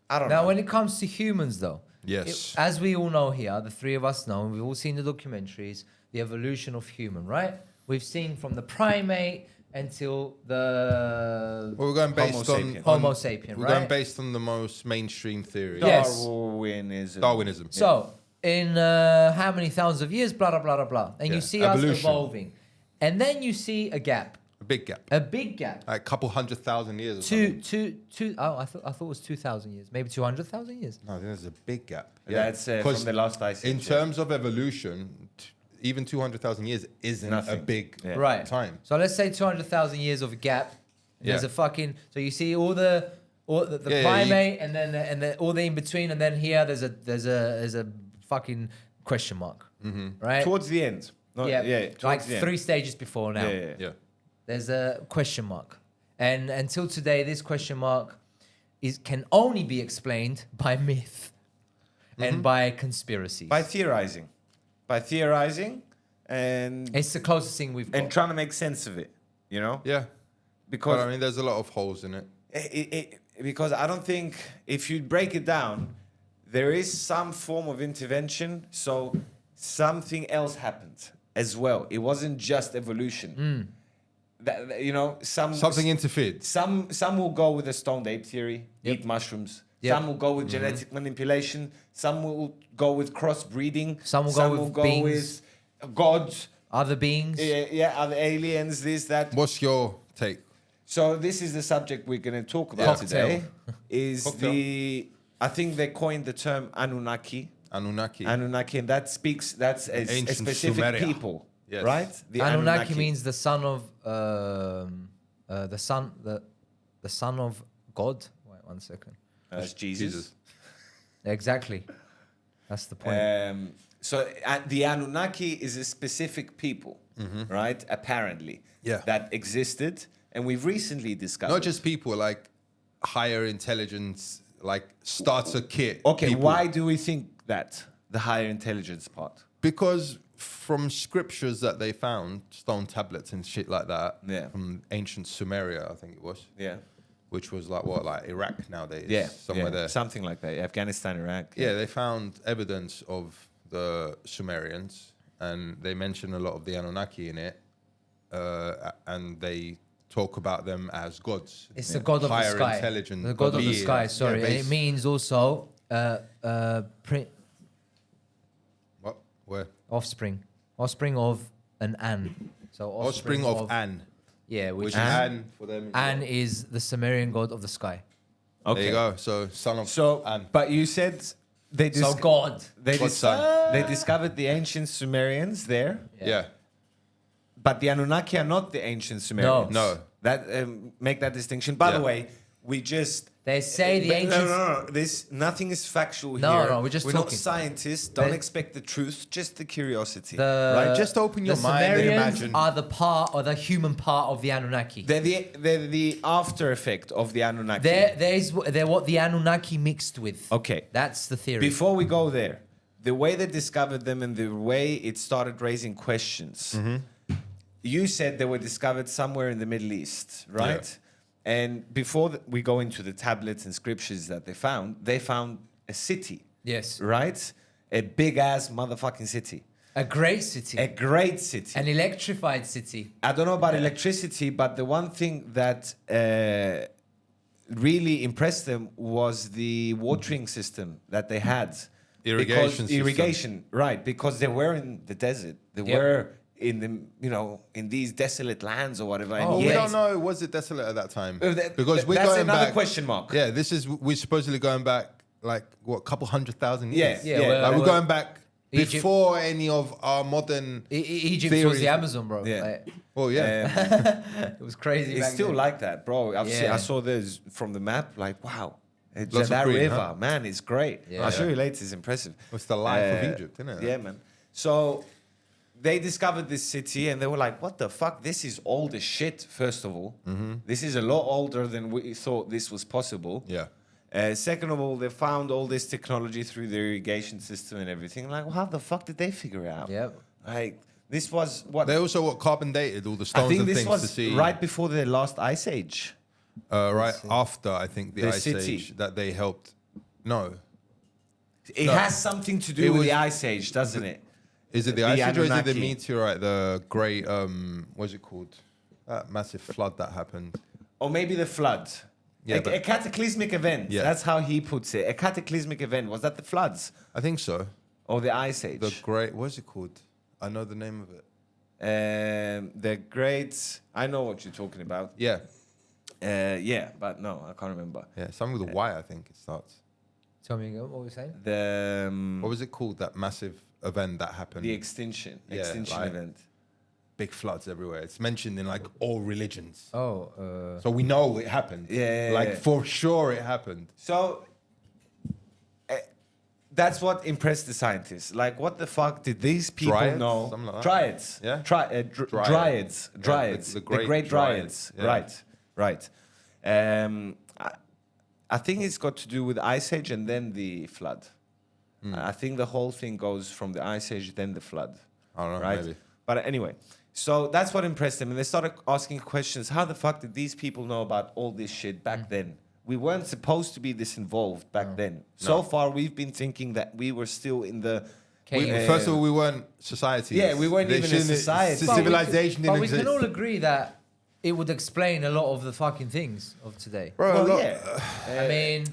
I don't Now, know. when it comes to humans, though, Yes. as we all know here, the three of us know, we've all seen the documentaries, the evolution of human, right? We've seen from the primate until the Well, we're going based Homo on sapien. Homo sapien, We're right? going based on the most mainstream theory. Yes. Darwinism. Darwinism. So, in how many thousands of years, blah, blah, blah, blah, blah. And Yeah. you see Evolution. us evolving. And then you see a gap, A big gap. a big gap. Like a couple 100,000 years or Two, I thought it was 2,000 years, maybe 200,000 years. something. No, I think there's a big gap. That's 'Cause from the last ice age. in terms of evolution, even 200,000 years isn't a Nothing. big Yeah. Right. time. So let's say 200,000 years of a gap. There's Yeah. a fucking, so you see all the Yeah, primate and then all the in between, and then here there's a fucking question mark, right? Towards the end. Not, towards like the end. 3 stages before now. Yeah. Yeah. There's a question mark, and until today, this question mark can only be explained by myth and by conspiracies. By theorizing. And It's the closest thing we've got. and trying to make sense of it, Yeah. Because But I mean, there's a lot of holes in it. because I don't think if you break it down, there is some form of intervention, so something else happened as well. It wasn't just evolution. Something interfered. Some will go with the stoned ape theory, Yep. eat mushrooms. Yep. Some will go with genetic manipulation. Some will go with crossbreeding. Some will go with beings. with gods. Other beings. Other aliens, this, that. What's your take? So this is the subject we're going to talk about Cocktail. today. Is Cocktail. I think they coined the term Anunnaki. Anunnaki. Anunnaki, and that's a Ancient specific Sumeria. people, Yes. right? The Anunnaki means the son of the son of God. Wait 1 second. That's Jesus. Exactly. That's the point. So the Anunnaki is a specific people, right? Apparently, Yeah. that existed, and we've recently discovered. Not just people, like higher intelligence, like starter kit. Okay, people. why do we think that the higher intelligence part? Because from scriptures that they found, stone tablets and shit like that, Yeah. from ancient Sumeria, I think it was, Yeah, which was like Iraq nowadays, yeah, somewhere there. something like that. Afghanistan, Iraq. Yeah, they found evidence of the Sumerians, and they mention a lot of the Anunnaki in it, and they talk about them as gods. It's the god of the higher sky. intelligent The god of the beings. sky. Sorry, Yeah, and it means also What? Where? offspring. Offspring of an An. So Offspring of An. Yeah, Which which is is An for them. An is the Sumerian god of the sky. Okay. There you go. So son of So, An. but you said they So God. they, God's son. they discovered the ancient Sumerians there, Yeah. but the Anunnaki are not the ancient Sumerians. No. That make that distinction. By the Yeah. way, we just They say the but ancients. No. This nothing is factual No, here. no, we're just not talking. scientists. Don't They- expect the truth, just the curiosity. Right, just open your the mind and Sumerians imagine. are the part or the human part of the Anunnaki. They're the after effect of the Anunnaki. They're what the Anunnaki mixed with. Okay. That's the theory. Before we go there, the way they discovered them and the way it started raising questions. You said they were discovered somewhere in the Middle East, right? And before we go into the tablets and scriptures that they found a city, Yes. right? A big ass motherfucking city. A great city. A great city. An electrified city. I don't know about electricity, but the one thing that really impressed them was the watering system that they had. Irrigation system. Irrigation, right? Because they were in the desert. They Yep. were in the in these desolate lands or whatever. And Oh, We yet- don't know. Was it desolate at that time? Because we're that's going another back. question mark. Yeah, we're supposedly going back like what, couple 100,000 years. Yeah, Yeah, well, Like we're well, going back Egypt- before any of our modern. Egypt was Theories. the Amazon, bro. Yeah. Like, Well, yeah. it was crazy. It's back still then. like that, bro. Yeah. I saw this from the map. Like, wow, Lots of that green, river, huh? man, it's great. Yeah. I'll show you later. It's impressive. It's the life of Egypt, isn't it? Yeah, man. So they discovered this city and they were like, what the fuck? This is old as shit, first of all. This is a lot older than we thought this was possible. Yeah. Second of all, they found all this technology through the irrigation system and everything. Like, well, how the fuck did they figure it out? Yep. Like, this was what... They also carbon dated all the I stones think and this things was to see. right before the last ice age. Right after, I think, the The Ice city. Age that they helped. No. It No. has something to It do with was- the ice age, doesn't it? Is it the The Ice Age or is it the Anunnaki. meteorite, the great, what's it called? That massive flood that happened. Or maybe the flood. Yeah, a but- cataclysmic event. Yeah. That's how he puts it. A cataclysmic event. Was that the floods I think so. or the ice age? The great, what's it called? I know the name of it. The great. I know what you're talking about. Yeah. Yeah, but no, I can't remember. Yeah, something with a Y, I think it starts. Tell me again, what were you saying? The What was it called? That massive event that happened. the extinction Yeah, like- event. Big floods everywhere. It's mentioned in like all religions. Oh, So we know it happened. Yeah, yeah, Like yeah. for sure it happened. So that's what impressed the scientists. Like, what the fuck did these people Dryads? know? Something like that? Dryads. Yeah? Dryads. Yeah, Dryads. the The great great dryads. dryads, yeah. Right. I think it's got to do with Ice Age and then the flood. I think the whole thing goes from the Ice Age, then the flood. I don't know, Right? maybe. But anyway, so that's what impressed them. And they started asking questions. How the fuck did these people know about all this shit back then? We weren't supposed to be this involved back then. So far, we've been thinking that we were still in the... First of all, we weren't society. Yeah, we weren't even a society. But we Civilization but didn't we exist. can all agree that it would explain a lot of the fucking things of today. Bro, Well, look, yeah. I mean,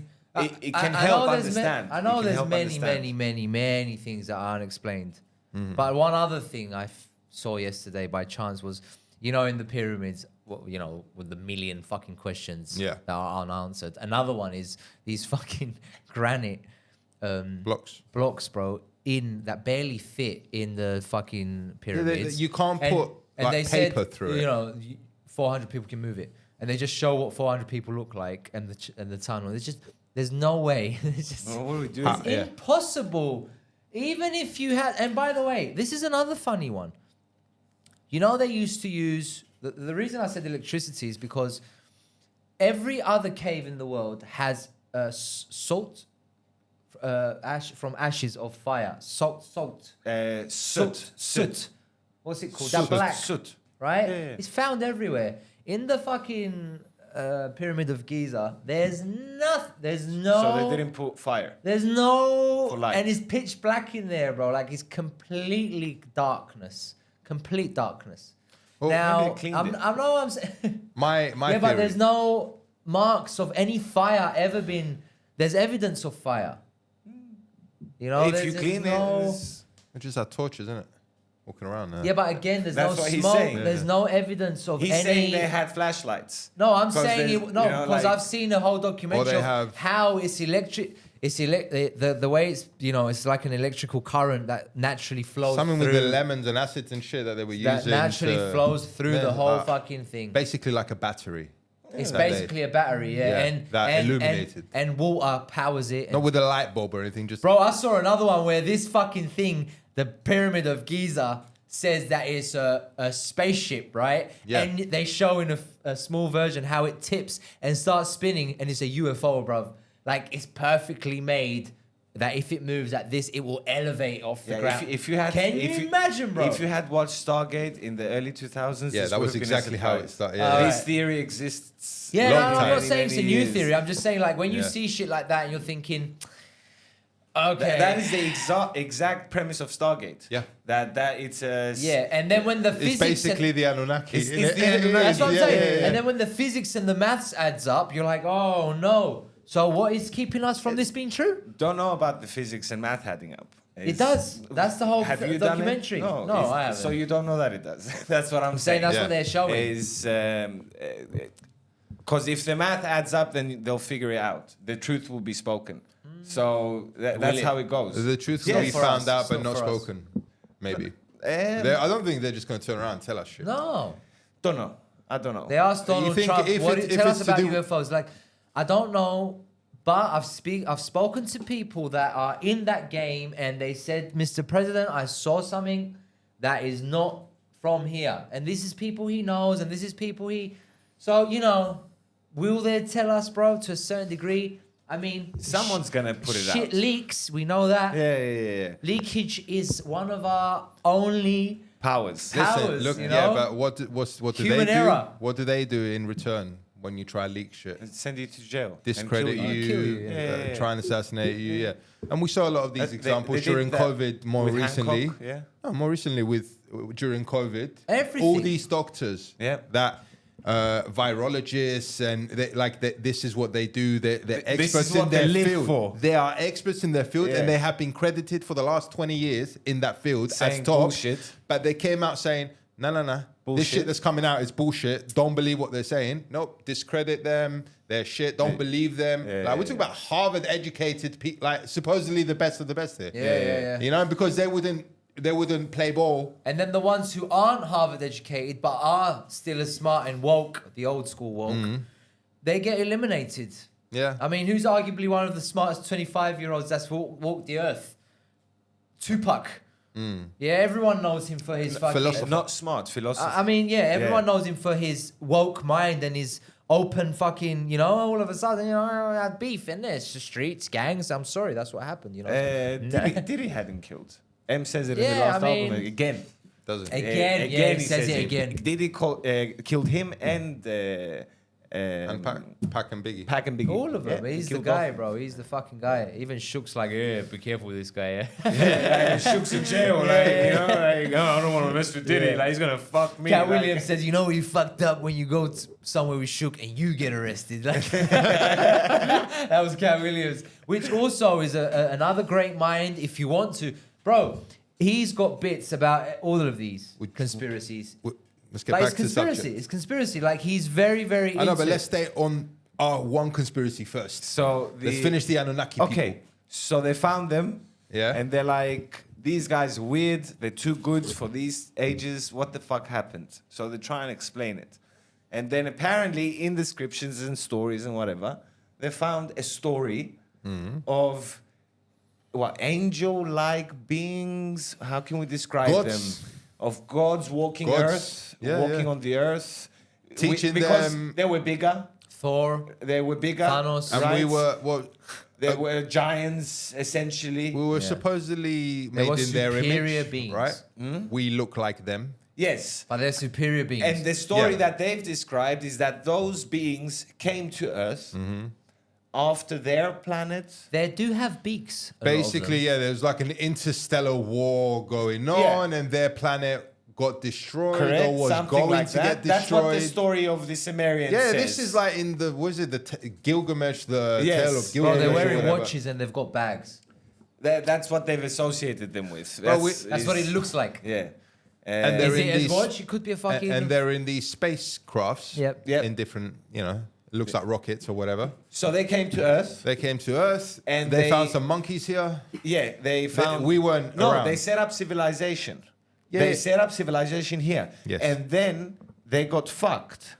It can help know there's understand. I It know can there's help many, understand. many things that aren't explained. But one other thing I saw yesterday by chance was, in the pyramids, with the million fucking questions Yeah. that are unanswered. Another one is these fucking granite blocks, bro, that barely fit in the fucking pyramids. you can't put, like, paper through it. 400 people can move it, and they just show what 400 people look like and the tunnel. There's no way. It's just Well, what do we do? it's Yeah. impossible. Even if you had, and by the way, this is another funny one. They used to use the reason I said electricity is because every other cave in the world has salt, ash from ashes of fire. Salt. Soot. What's it called? Soot. That black, Soot. right? Yeah, yeah. It's found everywhere. In the fucking Pyramid of Giza, there's nothing. There's no. So they didn't put fire. There's no. For light. And it's pitch black in there, bro. Like it's completely darkness. Complete darkness. Well, now, maybe they cleaned it. I know I'm saying. My Yeah, theory. but there's no marks of any fire ever been. There's evidence of fire. If there's you just clean no. it, It just had torches, isn't it? walking around. Yeah, but again, there's That's no what he's smoke. saying. There's no evidence of He's any. saying they had flashlights. No, I'm 'Cause saying there's, no, you know, because like- I've seen a whole documentary they of have- how it's electric. The way it's, you know, it's like an electrical current that naturally flows Something through. with the lemons and acids and shit that they were that using. naturally to- flows through the Yeah, whole like, fucking thing. Basically like a battery. It's that they- basically a battery, yeah, Yeah, and that and, illuminated. and water powers it. Not and- with a light bulb or anything, just... Bro, I saw another one where this fucking thing, the Pyramid of Giza, says that it's a spaceship, right? Yeah. And they show in a small version how it tips and starts spinning, and it's a UFO, bruv. Like, it's perfectly made that if it moves like this, it will elevate off the ground. If you had, Can if you imagine, bro? If you had watched Stargate in the early 2000s, Yeah, this that would was have been a exactly how it surprise. started. Yeah. This Alright. theory exists. Yeah, Long no, I'm time. not saying it's a Many new years. theory. I'm just saying, like, when you Yeah. see shit like that and you're thinking, okay. That is the exact premise of Stargate. Yeah. That it's a yeah, and then when the It's physics... basically the Anunnaki. It's innit? the Anunnaki. That's what I'm Yeah, saying. yeah, yeah. And then when the physics and the maths adds up, you're like, oh no. So what is keeping us from this being true? don't know about the physics and math adding up. It does. That's the whole Have you done it? documentary. No, it's- I haven't. So you don't know that it does. That's what I'm saying saying. that's Yeah. what they're showing. Is because if the math adds up, then they'll figure it out. The truth will be spoken. So that's it? how it goes. The truth Yeah, will be for found us. out, It's but not not for us. spoken. Maybe. Um, I don't think they're just going to turn around and tell us shit. No. don't know. I don't know. They asked Donald think Trump, if it- if tell it's us to about do- UFOs. Like, I don't know, but I've spoken to people that are in that game and they said, Mr. President, I saw something that is not from here. And this is people he knows and this is people he... So, you know, will they tell us, bro, to a certain degree? I mean... Someone's gonna put it shit out. leaks, we know that. Yeah. Leakage is one of our only... Powers. Powers, Look, you yeah, know? but what do Human they do? error. What do they do in return when you try leak shit? Send you to jail. and Discredit kill you, Kill you, yeah. Yeah. try and assassinate you, yeah. And we saw a lot of these They examples did during that COVID more with recently. Hancock, yeah. No, more recently during COVID. Everything. All these doctors Yeah. that virologists and this is what they do. They're This experts is what in their they live field. for. They are experts in their field, Yeah. and they have been credited for the last 20 years in that field Saying as top. bullshit. But they came out saying, no. This Bullshit. shit that's coming out is bullshit. Don't believe what they're saying. Nope, discredit them. They're shit. Don't believe them. Yeah, Like we're talking about Harvard-educated people, like supposedly the best of the best here. Yeah. You know, because they wouldn't play ball. And then the ones who aren't Harvard educated but are still as smart and woke, the old school woke, they get eliminated. Yeah. I mean, who's arguably one of the smartest 25-year-olds that's walked the earth? Tupac. Yeah, everyone knows him for his fucking... Philosopher. Not smart philosophy. I mean, yeah, everyone Yeah. knows him for his woke mind and his open fucking, you know, all of a sudden, you know, I had beef in this. The streets, gangs, I'm sorry, that's what happened, you know. Diddy hadn't killed. M says it in Yeah, the last I mean- album again. Doesn't it? Again, yeah, he says it again. Diddy killed him and And Pac and Biggie. Pac and Biggie. All of them. Yeah, He's the killed guy, both. bro. He's the fucking guy. Even Shook's like, yeah, be careful with this guy, yeah. Yeah, Shook's in jail, like, you know, like, oh, I don't want to mess with Diddy. Yeah. Like, he's gonna fuck me. Cat like- Williams says, you know, you fucked up when you go somewhere with Shook and you get arrested. Like, that was Cat Williams, which also is another great mind if you want to. Bro, he's got bits about all of these conspiracies. Let's get Like, back it's to the conspiracy. subject. It's conspiracy. Like, he's very, very I know, into but it. let's stay on our one conspiracy first. So Let's finish the Anunnaki Okay, people. so they found them. Yeah. And they're like, these guys are weird. They're too good for these ages. What the fuck happened? So they try and explain it. And then apparently in descriptions and stories and whatever, they found a story of what angel-like beings. How can we describe Gods. them? Of gods walking Gods. earth, Yeah, walking yeah. on the earth. Teaching because them- they were bigger. Thor, They were bigger. Thanos. And right? we were They were giants, essentially. we were Yeah. supposedly They made were in their superior image, beings. right? We look like them. Yes. but they're superior beings. And the story Yeah. that they've described is that those beings came to Earth after their planet. they do have beaks. a lot of Basically, them. yeah, there's like an interstellar war going on, and their planet got destroyed or was Something going like to that. get That's what the destroyed. story of the Sumerians Yeah, says. this is like in the Gilgamesh, the Yes. tale of Oh, Gilgamesh. Bro, they're or wearing whatever. watches and they've got bags. That's what they've associated them with. Well, That's what it looks like. Yeah. And they're Is in it as these- watch? It could be a fucking. and they're in these spacecrafts. Yep. Yep. In different, it looks like rockets or whatever. So they came to Earth. They came to Earth And they they- found some monkeys here. Yeah, they found. we weren't No, around. they set up civilization. Yeah, They yeah. set up civilization here. Yes. And then they got fucked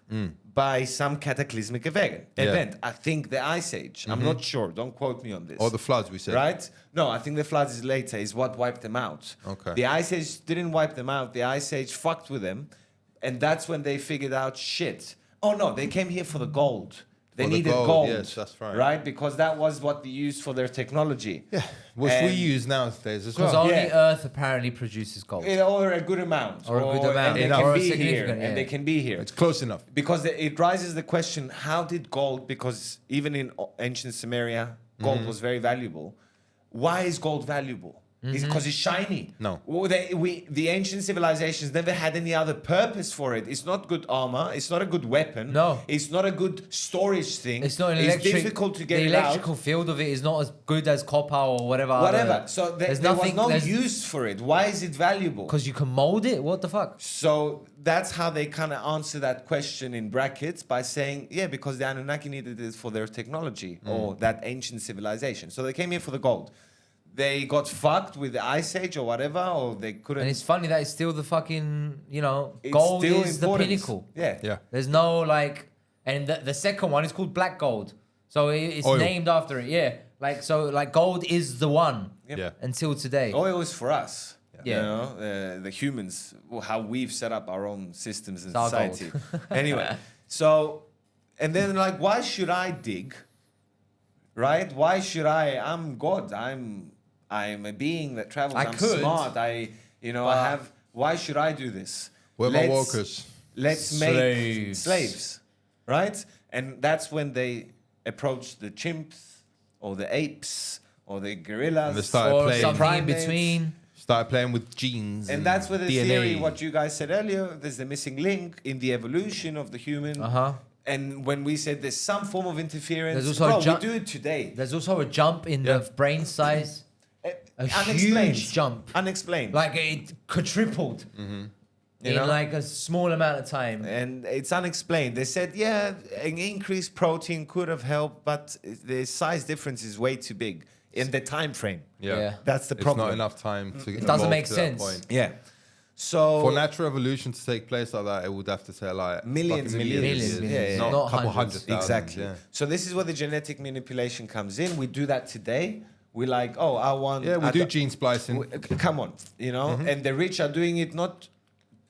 by some cataclysmic event. Yeah. I think the Ice Age. I'm not sure. Don't quote me on this. Or the floods, we said. Right? No, I think the floods is later, is what wiped them out. Okay. The Ice Age didn't wipe them out. The Ice Age fucked with them. And that's when they figured out shit. Oh no, they came here for the gold. They For the needed gold, gold. yes, that's right. Right? Because that was what they used for their technology. Yeah, which we And- use nowadays as Because well. only Yeah. Earth apparently produces gold. Or a good amount. Or a good amount. And they Enough. can Or a be here. significant, yeah. And they can be here. It's close enough. Because it raises the question, how did gold, because even in ancient Sumeria, gold was very valuable. Why is gold valuable? Is it because it's shiny? No. Well, the ancient civilizations never had any other purpose for it. It's not good armor. It's not a good weapon. No. It's not a good storage thing. It's not an It's electric. difficult to get the it electrical out. field of it is not as good as copper or whatever. Whatever. So there was no there's- use for it. Why is it valuable? Because you can mold it. What the fuck? So that's how they kind of answer that question in brackets by saying, yeah, because the Anunnaki needed it for their technology or that ancient civilization. So they came here for the gold. They got fucked with the Ice Age or whatever, or they couldn't. And it's funny that it's still the fucking, It's gold still is important. the pinnacle. Yeah. Yeah. There's no and the second one is called black gold. So it's Oil. named after it. Yeah. Like gold is the one Yep. Yeah. until today. Oil is for us. Yeah. You know, the humans, how we've set up our own systems in It's our gold. society. Anyway, so, and then why should I dig? Right? Why should I'm God. I'm a being that travels. I I'm could, smart. I have. Why should I do this? We're my workers. Let's make Slaves. slaves, right? And that's when they approach the chimps or the apes or the gorillas. And they started Or playing. something in primates. between. Started playing with genes. And that's where the DNA. theory, what you guys said earlier, there's the missing link in the evolution of the human. Uh-huh. And when we said there's some form of interference, There's also a bro, ju- we do it today. There's also a jump in Yeah. the brain size. A Unexplained. huge jump. Unexplained. Like it quadrupled You in know? like a small amount of time. And it's unexplained. They said, yeah, an increased protein could have helped, but the size difference is way too big in the time frame. Yeah. That's the It's problem. not enough time to It doesn't evolve make to that sense. point. Yeah. So For natural evolution to take place like that, it would have to take like Millions fucking and years. Millions, Yeah, yeah, not not a couple hundreds. 100,000. exactly. Yeah. So this is where the genetic manipulation comes in. We do that today. We're like, oh, I want. Yeah, we I do don't- gene splicing. Come on, you know. And the rich are doing it not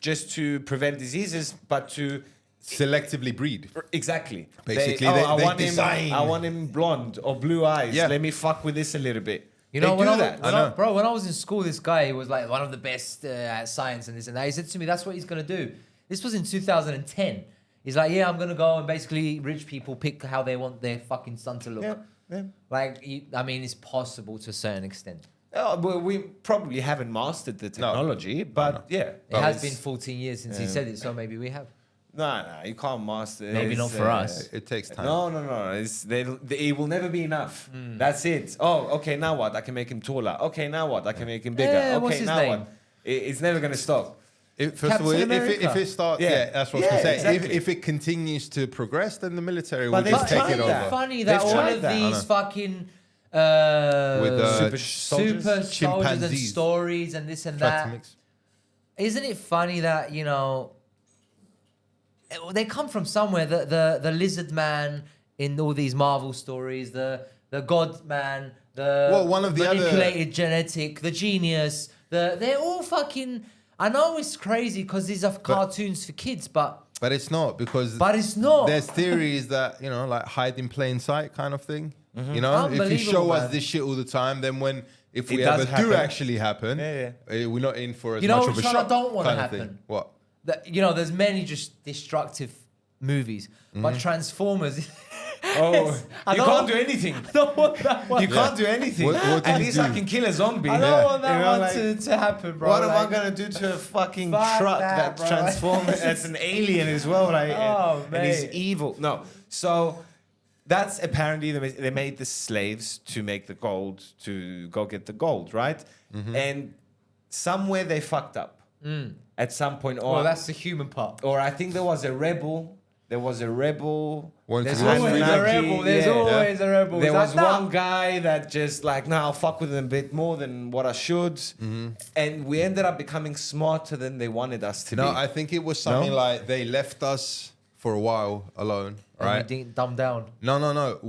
just to prevent diseases, but to Selectively breed. exactly. Basically, I they want design. him. I want him blonde or blue eyes. Yeah. Let me fuck with this a little bit. You know, they when do I, that. when I I, know. bro, when I was in school, this guy he was like one of the best at science and this and that. He said to me, "That's what he's gonna do." This was in 2010. He's like, "Yeah, I'm gonna go and basically rich people pick how they want their fucking son to look." Yeah, yeah. Like, I mean, it's possible to a certain extent. Oh, well, we probably haven't mastered the technology, but yeah, It has it's- been 14 years since he said it, so maybe we have. No, you can't master. Maybe not for us. It takes time. No. It will never be enough. That's it. Oh, okay. Now what? I can make him taller. Okay, now what? I can make him bigger. Yeah, okay, what's his now name? what? It's never gonna stop. First of all, Captain if America. it starts, Yeah. yeah, that's what I was Yeah, going to say. exactly. If it continues to progress, then the military But will they've just take tried it that. over. Funny that They've all tried of that. I these know. fucking With Super super soldiers? soldiers and Chimpanzees. stories and this and Try to that. mix. Isn't it funny that they come from somewhere? The lizard man in all these Marvel stories, the God man, the Well, one of the other- manipulated genetic, the genius. They're all fucking. I know it's crazy because these are cartoons for kids, but But it's not because it's not. there's theories that, like hide in plain sight kind of thing. Mm-hmm. You know, if you Unbelievable, show us man. this shit all the time, then if It we does ever happen. do actually happen, Yeah, we're not in for as You know much which of a one I shock. don't wanna kind of thing. happen? What? there's many just destructive movies, but Transformers. Oh, I you don't can't want- do anything. I don't want that one. You can't do anything. What did At you least I do? can kill a zombie. I don't Yeah. want that You know, one like, to happen, bro. What am I Like, gonna do to a fucking Fuck truck that, that bro. transforms? That's an alien as well, right? Oh, and he's mate. evil. No, so that's apparently they made the slaves to make the gold to go get the gold, right? Mm-hmm. And somewhere they fucked up. at some point. Or, Well, that's the human part. or I think there was a rebel. There was a rebel. Wanted There's to always a Anunnaki, rebel. There's yeah. always a rebel. There It's was like, nah. one guy that just like, nah, I'll fuck with them a bit more than what I should. Mm-hmm. And we ended up becoming smarter than they wanted us to No, be. I think it was something No? like they left us for a while alone, And right? you didn't dumb down. No.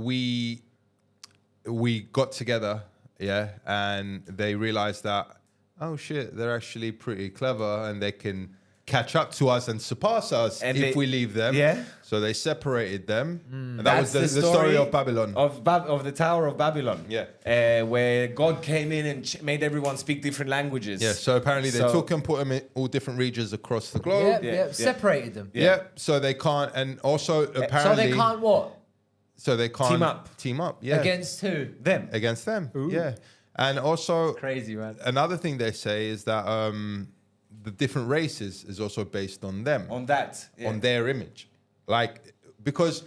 We got together, yeah, and they realized that, oh shit, they're actually pretty clever and they can catch up to us and surpass us And if they- we leave them. Yeah. So they separated them, and that was That's the story of Babylon. Of the Tower of Babylon. Yeah. Where God came in and made everyone speak different languages. Yeah. So apparently they So- took and put them in all different regions across the globe. Yeah, separated them. Yeah. So they can't, and also So apparently, they can't what? Team up. Yeah. Against who? Them. Against them. Yeah. And also Crazy, man. another thing they say is that the different races is also based on them, On that. Yeah. on their image, like because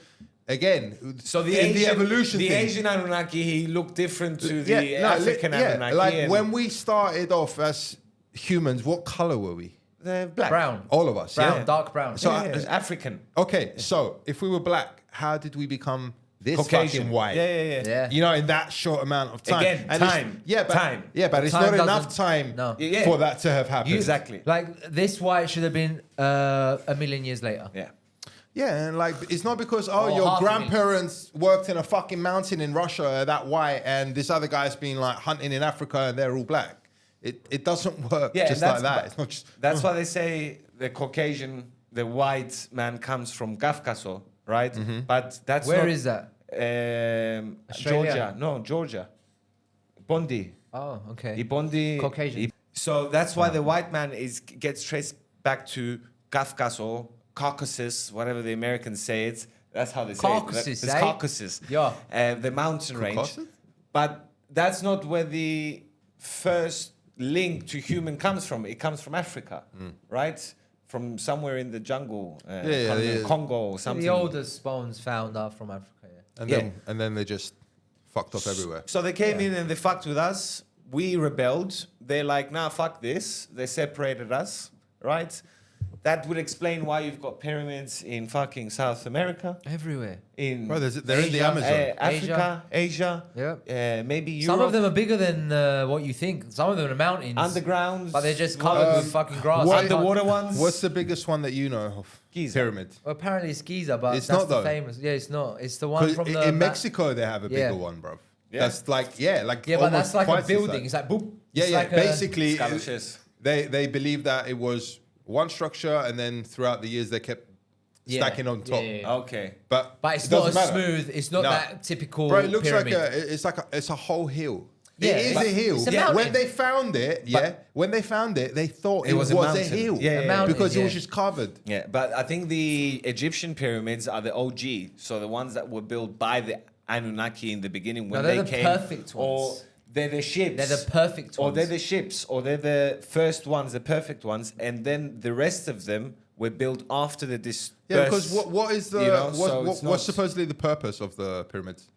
again, So the in Asian, the evolution the thing, Asian Anunnaki, he looked different to the African Anunnaki. like and when we started off as humans, what color were we? they're black. Brown. All of us, Brown, yeah. dark brown. So Yeah, African. Okay, so if we were black, how did we become this Caucasian. fucking white? Yeah. You know, in that short amount of time. Again, it's- time. Yeah, but Time. it's Time not enough doesn't- time No. Yeah. for that to have happened. Exactly. Like this white should have been a million years later. Yeah. Yeah, and like it's not because Or your half a million. grandparents worked in a fucking mountain in Russia that white, and this other guy's been like hunting in Africa and they're all black. It doesn't work Yeah, just and like that's- that. It's not just That's why they say the Caucasian, the white man comes from Caucasus, right? Mm-hmm. But that's Where not, is that? Georgia. Australia? No, Georgia. Bondi. Oh, okay. Bondi. Caucasian. So that's why the white man gets traced back to Caucasus or Caucasus, whatever the Americans say it. That's how they say Caucasus, it. It's eh? Caucasus. Yeah. The mountain range. Caucasus? But that's not where the first link to human comes from. It comes from Africa, right? From somewhere in the jungle, Congo or something. The oldest bones found are from Africa. Yeah. and then they just fucked up everywhere. So they came in and they fucked with us. We rebelled. They're like, nah, fuck this. They separated us, right? That would explain why you've got pyramids in fucking South America, Everywhere. in Bro, they're in the Asia, Amazon. Africa, Asia, Yep. maybe Europe. Some of them are bigger than what you think. Some of them are mountains. underground, But they're just covered with fucking grass. what- underwater ones. What's the biggest one that you know of? Giza. Pyramid. Well, apparently it's Giza, but It's that's not, the though. famous. Yeah, it's not. It's the one 'Cause from in the Mexico they have a Yeah. bigger one, bro. Yeah. That's like Yeah, but almost that's like a twice the building. size. It's like boop. Yeah, It's yeah. like Basically, Scalloches. they believe that it was one structure, and then throughout the years they kept Yeah. stacking on top. Yeah. Okay. But But it's it not doesn't as matter. smooth. It's not No. that typical. Bro, it looks pyramid. it's a whole hill. Yeah, it is but a hill. it's a When mountain. they found it, when they found it, they thought it was a mountain. hill. Yeah, A mountain, because it was yeah. just covered. Yeah, but I think the Egyptian pyramids are the OG, so the ones that were built by the Anunnaki in the beginning when No, they're they the came. perfect Or ones. they're the ships. They're the perfect Or ones. they're the ships, or they're the first ones, the perfect ones, and then the rest of them were built after the dispersed. Yeah, because what is the you know, so it's what's not- supposedly the purpose of the pyramids?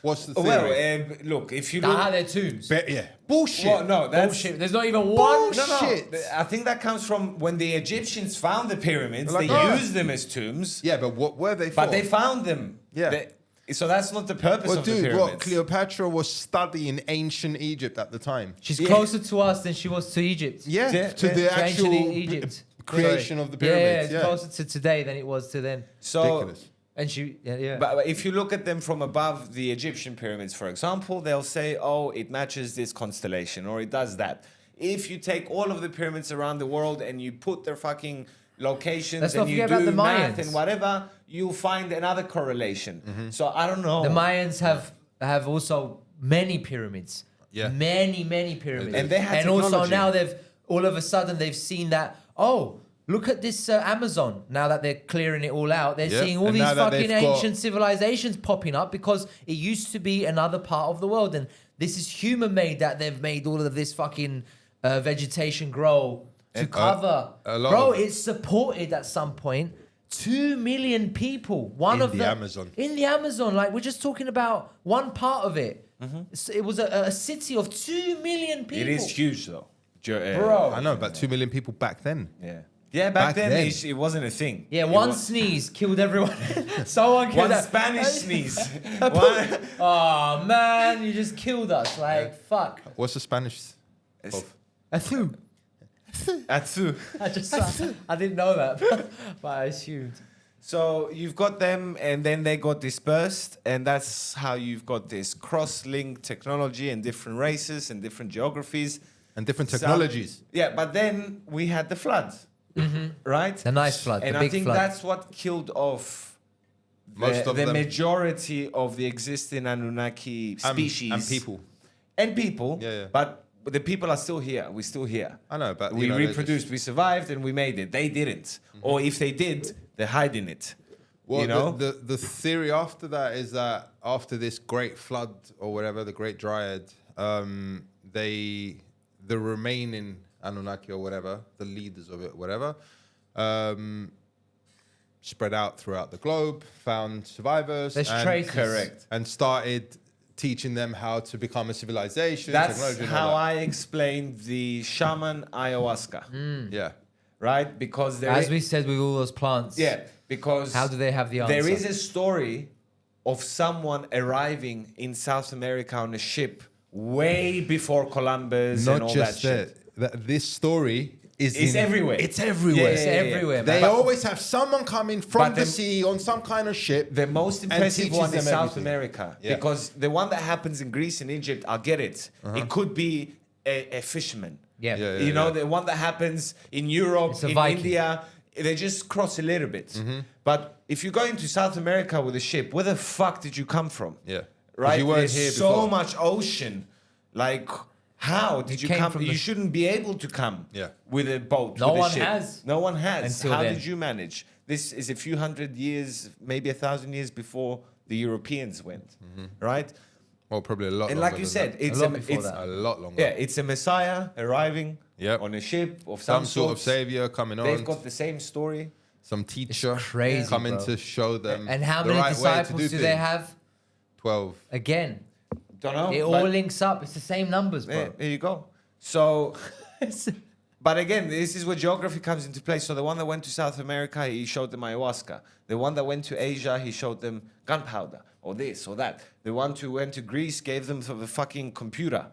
What's the Well, theory? look, if you That look. are their tombs. Yeah, bullshit. Well, no, that's Bullshit. There's not even one. Bullshit. No, no. Shit. I think that comes from when the Egyptians found the pyramids. Like, they oh. used them as tombs, Yeah, but what were they for? but they found them. Yeah. So that's not the purpose Well, of the dude, pyramids. what Cleopatra was studying ancient Egypt at the time. She's Yeah. closer to us than she was to Egypt. Yeah, Yeah, to yeah. the To actual ancient Egypt. creation Sorry. of the pyramids. Yeah, it's closer to today than it was to then. So, Ridiculous. And she, yeah. but if you look at them from above the Egyptian pyramids, for example, they'll say, "Oh, it matches this constellation," or "It does that." If you take all of the pyramids around the world and you put their fucking locations Let's and not you forget about do the math Mayans. and whatever, you'll find another correlation. Mm-hmm. So I don't know. The Mayans have also many pyramids. Yeah. Many pyramids. And they had and also technology. now they've all of a sudden they've seen that, oh, look at this Amazon. Now that they're clearing it all out, they're Yeah. seeing all And these now that fucking they've got- ancient civilizations popping up because it used to be another part of the world. And this is human made that they've made all of this fucking vegetation grow to And, cover. a lot Bro, of- it supported at some point 2 million people. One In of the them Amazon. in the Amazon. Like, we're just talking about one part of it. Mm-hmm. It was a city of 2 million people. It is huge, though. Bro. I know, about 2 million people back then. Yeah. Yeah, back then, then. it wasn't a thing. Yeah, It one was- sneeze killed everyone. Someone killed One that. Spanish sneeze. One, Oh man, you just killed us. Like fuck. What's the Spanish of? Athu. Atsu. I didn't know that, but I assumed. So you've got them, and then they got dispersed, and that's how you've got this cross-link technology and different races and different geographies. And different Some- technologies. Yeah, but then we had the floods, right? The nice flood, And the I big think flood. that's what killed off Most of the them. majority of the existing Anunnaki species. And people. And people. Yeah, yeah. But the people are still here. We're still here. I know, but We you know, they're reproduced, we survived, and we made it. They didn't. Or if they did, they're hiding it. Well, you know? the theory after that is that after this great flood or whatever, the Great Dryad, the remaining Anunnaki or whatever, the leaders of it, whatever, spread out throughout the globe, found survivors, There's and, traces. Correct. and started teaching them how to become a civilization. That's technology and how all that. I explained the shaman ayahuasca, Yeah. right? Because there As is- we said with all those plants. yeah, because How do they have the answer? there is a story of someone arriving in South America on a ship way before Columbus and Not all just that shit. that. This story is It's everywhere. It's everywhere. It's everywhere, They man. always have someone coming from But the the- sea on some kind of ship. The most impressive teaches one is them South everything. America. Yeah. Because the one that happens in Greece and Egypt, I'll get it. It could be a fisherman. Yeah. Yeah, You know, the one that happens in Europe, It's a in Viking. India, they just cross a little bit. Mm-hmm. But if you go into South America with a ship, where the fuck did you come from? Yeah. 'Cause Right? you weren't There's here so before. much ocean. Like, how did you came come? from You the- shouldn't be able to come Yeah. with a boat. No with a one ship. has. No one has. Until How then. did you manage? This is a few hundred years, maybe 1,000 years before the Europeans went, Mm-hmm. right? Well, probably a lot. And longer like you than said, that. it's lot before it's, that. A lot longer. yeah, it's a Messiah arriving Yep. on a ship of Some sort of sorts. savior coming on. They've got the same story. some teacher crazy, coming bro. to show them. And how the many right way to disciples do they things. have? 12. Again, Don't know. it all but- links up. It's the same numbers, Yeah, bro. there you go. So, but again, this is where geography comes into play. So the one that went to South America, he showed them ayahuasca. The one that went to Asia, he showed them gunpowder or this or that. The one who went to Greece gave them the fucking computer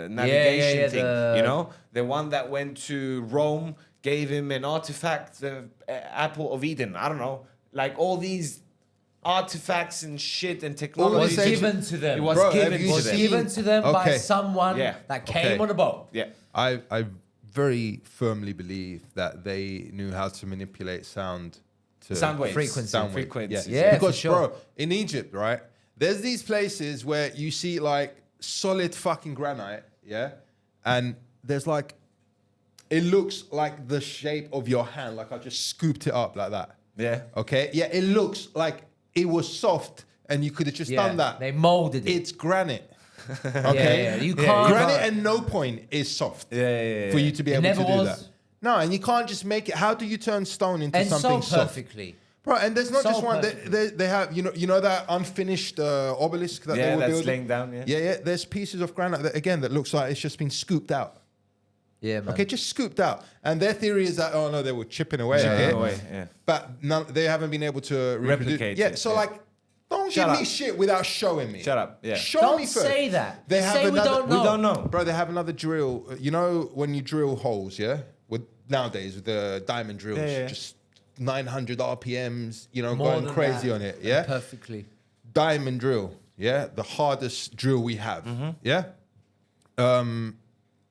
navigation thing. You know, the one that went to Rome gave him an artifact, the apple of Eden. I don't know, like all these artifacts and shit and It technology. was Essentially- given to them. It was Bro, given have you to It was them. seen- given to them by Okay. someone Yeah. that came Okay. on a boat. Yeah. I very firmly believe that they knew how to manipulate sound to Sound waves. Frequency. sound wave. Frequencies. Yeah, because for sure. bro, in Egypt, right? There's these places where you see like solid fucking granite, yeah, and there's like, it looks like the shape of your hand, like I just scooped it up like that. Yeah. Okay, yeah, it looks like it was soft, and you could have just done that. They molded it. It's granite. Yeah, Okay, yeah, you Yeah, can't. granite and no point is soft. Yeah. For you to be It able never to do was. that. No, and you can't just make it. How do you turn stone into and something so soft? perfectly. Bro, and there's not So just one. perfectly. They have you know that unfinished obelisk that they Yeah, were that's building. laying down. Yeah. Yeah. There's pieces of granite that again that looks like it's just been scooped out. Yeah, man. Okay, just scooped out. And their theory is that oh no, they were chipping away Yeah, at it, away, yeah. but none, they haven't been able to reproduce. Replicate Yeah, it, so yeah. like, don't Shut give me up. shit without showing me. Shut up. Yeah. Show Don't me first. say that. They have Say we another. don't know. We don't know. Bro, they have another drill. You know when you drill holes, yeah? With nowadays with the diamond drills, Yeah. just 900 RPMs, you know, More going than crazy that. on it, yeah? Perfectly. Diamond drill, yeah? The hardest drill we have, yeah?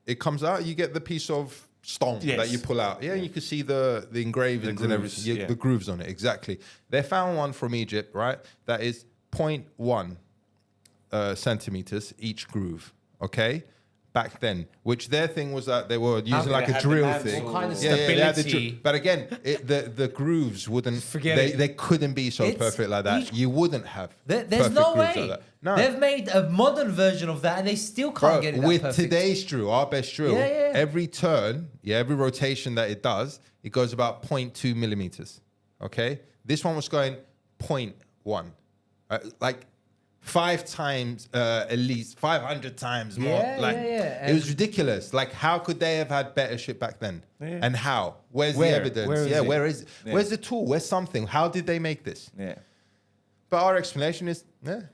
It comes out, you get the piece of stone Yes. that you pull out, yeah? And you can see the engravings and grooves, everything, yeah. the grooves on it, exactly. They found one from Egypt, right? That is 0.1 centimeters each groove, okay? Back then, which their thing was that they were using they like a had the drill mantle. thing. What kind of they had the stability? but again, the grooves wouldn't. Forget they, it. they couldn't be so It's- perfect like that. You wouldn't have. There's perfect no grooves way. like that. No, They've made a modern version of that and they still can't bro, get it that with perfect. today's drill, our best drill, Yeah, yeah. every turn, every rotation that it does, it goes about 0.2 millimeters. Okay, this one was going 0.1, like 5 times, at least 500 times more. Yeah, Like, yeah. it was ridiculous. Like, how could they have had better shit back then? Yeah. And how? Where's Where? the evidence? Where is yeah, it? where is it? Yeah. Where's the tool? Where's something? How did they make this? Yeah. But our explanation is,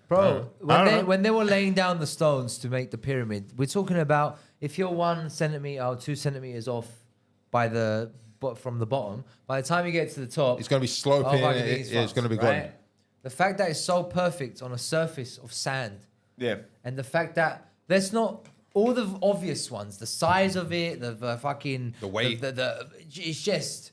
Bro, I don't know. when they were laying down the stones to make the pyramid, we're talking about if you're 1 centimeter or 2 centimeters off from the bottom, by the time you get to the top, It's going to be sloping. fucking thing is It's going to be fucked, gone. right? The fact that it's so perfect on a surface of sand, Yeah. and the fact that there's not all the obvious ones, the size of it, the fucking The weight. it's just.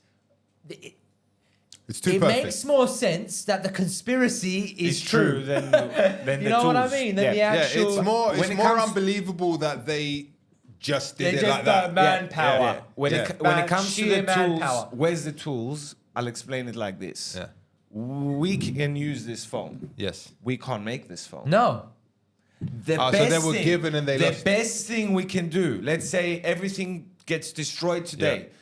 It's too It perfect. makes more sense that the conspiracy is It's true than You the know what I tools. mean? Than the Yeah, actual. it's more when it more comes- unbelievable that they just did They it just like that. manpower. Yeah. When Yeah. it when it comes to Sheer the tools, manpower. where's the tools? I'll explain it like this. Yeah. We can use this phone. Yes. We can't make this phone. No. The So they were given and they the lost. best thing we can do, let's say everything gets destroyed today. Yeah.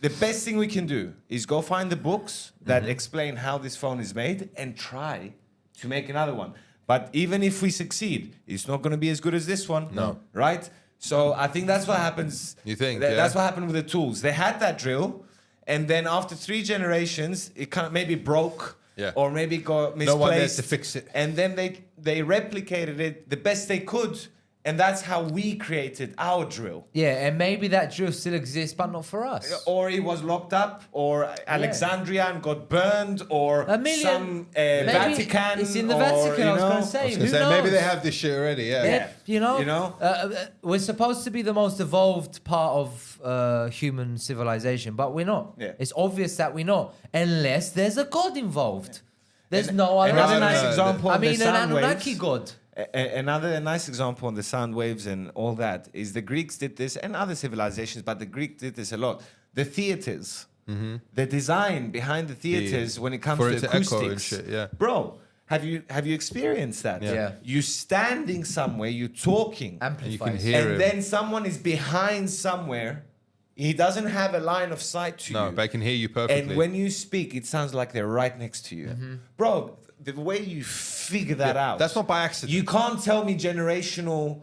The best thing we can do is go find the books that Mm-hmm. explain how this phone is made and try to make another one. But even if we succeed, it's not going to be as good as this one. No. Right? So I think that's what happens. You think, That's yeah? what happened with the tools. They had that drill, and then after 3 generations, it kind of maybe broke. Yeah. Or maybe got misplaced. No one there to fix it. And then they replicated it the best they could, and that's how we created our drill. Yeah, and maybe that drill still exists, but not for us. Or it was locked up, or Alexandria and got burned, or A million- some Maybe Vatican. it's in the or, Vatican, you I was know, gonna say. I was gonna Who say, maybe they knows? have this shit already. Yeah. Yeah, you know, You know? We're supposed to be the most evolved part of human civilization, but we're not. Yeah. It's obvious that we're not, unless there's a god involved. There's no other. Another No, nice no, no. example. I of the mean, an sound Anunnaki waves. god. Another nice example on the sound waves and all that is the Greeks did this, and other civilizations, but the Greeks did this a lot. The theaters, the design behind the theaters when it comes for to it to echo acoustics. and shit, yeah. Bro, have you experienced that? Yeah. You standing somewhere, you talking, Amplifies. hear and him. then someone is behind somewhere. He doesn't have a line of sight to No, you. but I can hear you perfectly. And when you speak, it sounds like they're right next to you. Bro, the way you figure that out. That's not by accident. You can't tell me generational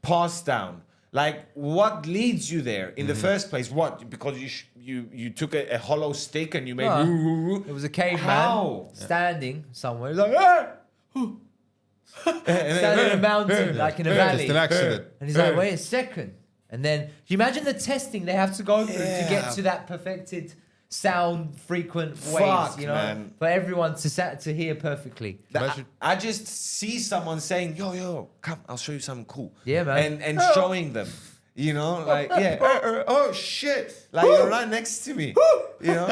pass down. Like, what leads you there in the first place? What? Because you took a hollow stick and you made... No. woo, woo, woo. It was a caveman How? standing somewhere. He's like, standing in a mountain, like in a valley. Just an accident. And he's like, wait a second. And then, do you imagine the testing they have to go through to Yeah. get to that perfected sound frequent Fuck, waves, you know, man. for everyone to hear perfectly. Imagine- I just see someone saying, yo, come, I'll show you something cool. Yeah, man. And showing them. You know, like, yeah, oh shit, like you're right next to me, you know?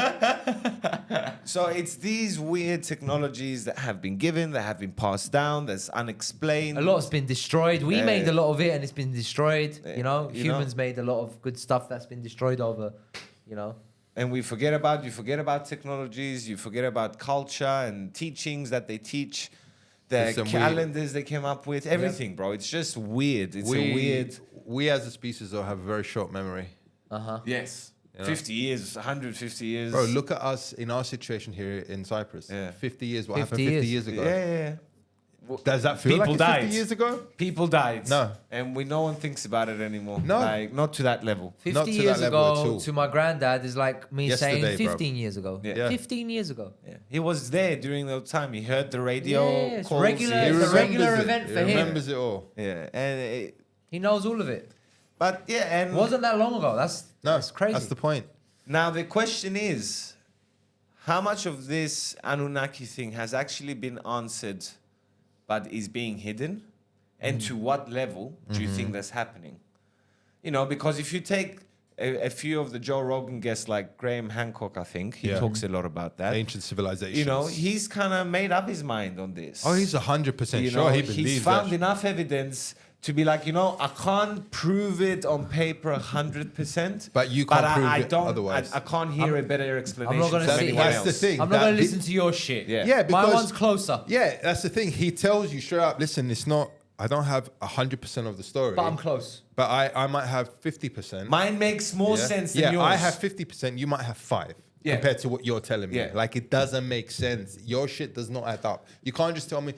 So it's these weird technologies that have been given, that have been passed down, that's unexplained. A lot's been destroyed. We made a lot of it and it's been destroyed. You know, you know? humans made a lot of good stuff that's been destroyed over, you know. And you forget about technologies, you forget about culture and teachings that they teach, the There's some calendars they came up with, everything, bro. It's just weird. It's a weird... We as a species though have a very short memory. Yes. You know? 50 years, 150 years. Bro, look at us in our situation here in Cyprus. Yeah. 50 years. What 50 happened 50 years. years ago? Yeah. Does that feel People like it's died. 50 years ago? People died. No. And no one thinks about it anymore. No. Like, not to that level. 50 Not to that years level at ago all. to my granddad is like me Yesterday, saying bro. 15 years ago. Yeah. 15 years ago. Yeah. He was there during the time. He heard the radio Yeah, it's calls. regular. He It's a remembers regular it. event He for him. remembers it all. Yeah. And He knows all of it. but yeah, and It wasn't that long ago. That's crazy. That's the point. now the question is, how much of this Anunnaki thing has actually been answered, but is being hidden, and to what level do you think that's happening? You know, because if you take a few of the Joe Rogan guests, like Graham Hancock, I think he Yeah. talks a lot about that. Ancient civilizations. You know, he's kind of made up his mind on this. Oh, he's 100% You sure. know, He believes he's found that. enough evidence to be like, you know, I can't prove it on paper 100%. But you can't prove I it don't, otherance. I can't hear a better explanation gonna from sit anyone here. That's the else. thing. I'm not going to that listen to your shit. Yeah. Yeah, My because one's closer. yeah, that's the thing. He tells you straight up. Listen, it's not. I don't have 100% of the story, But I'm close. But I might have 50%. Mine makes more yeah? sense than yeah, yours. I have 50%. You might have 5. Yeah. Compared to what you're telling me. Yeah. Like, it doesn't make sense. Your shit does not add up. You can't just tell me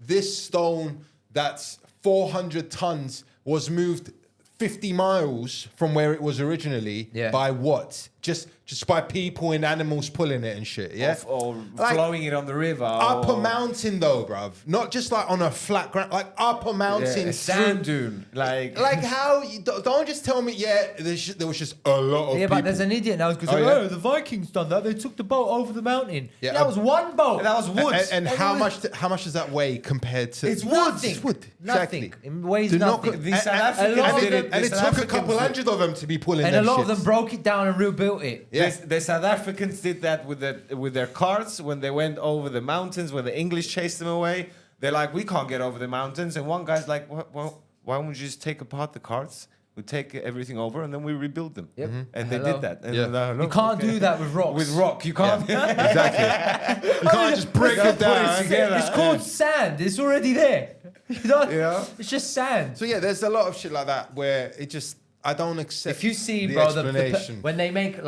this stone that's 400 tons was moved 50 miles from where it was originally by what? Just by people and animals pulling it and shit, yeah? Or Like, flowing it on the river. Up a or mountain though, bruv. Not just like on a flat ground, like up a mountain. a sand dune. Like how, don't just tell me, there was just a lot of people. but there's an idiot now who's going to say, the Vikings done that. They took the boat over the mountain. Yeah, that was one boat. that was wood. And how much does that weigh compared to... It's nothing. It's wood. Nothing. Exactly. It weighs Do not nothing. co- The South and Africans it- did it. and The it South took a couple Africans did- hundred of them to be pulling And them a lot of shits. them broke it down and rebuilt it. Yeah. The South Africans did that with their carts when they went over the mountains when the English chased them away. They're like, we can't get over the mountains. And one guy's like, well, why don't we just take apart the carts? We take everything over and then we rebuild them. Yep. And they Hello. did that. And Yeah. You can't do that with rocks. With rock, you can't. Exactly. You can't just break it down. together. It's called sand. It's already there. You know? Yeah. It's just sand. So yeah, there's a lot of shit like that where it just... I don't accept If you see, the bro, explanation. when they make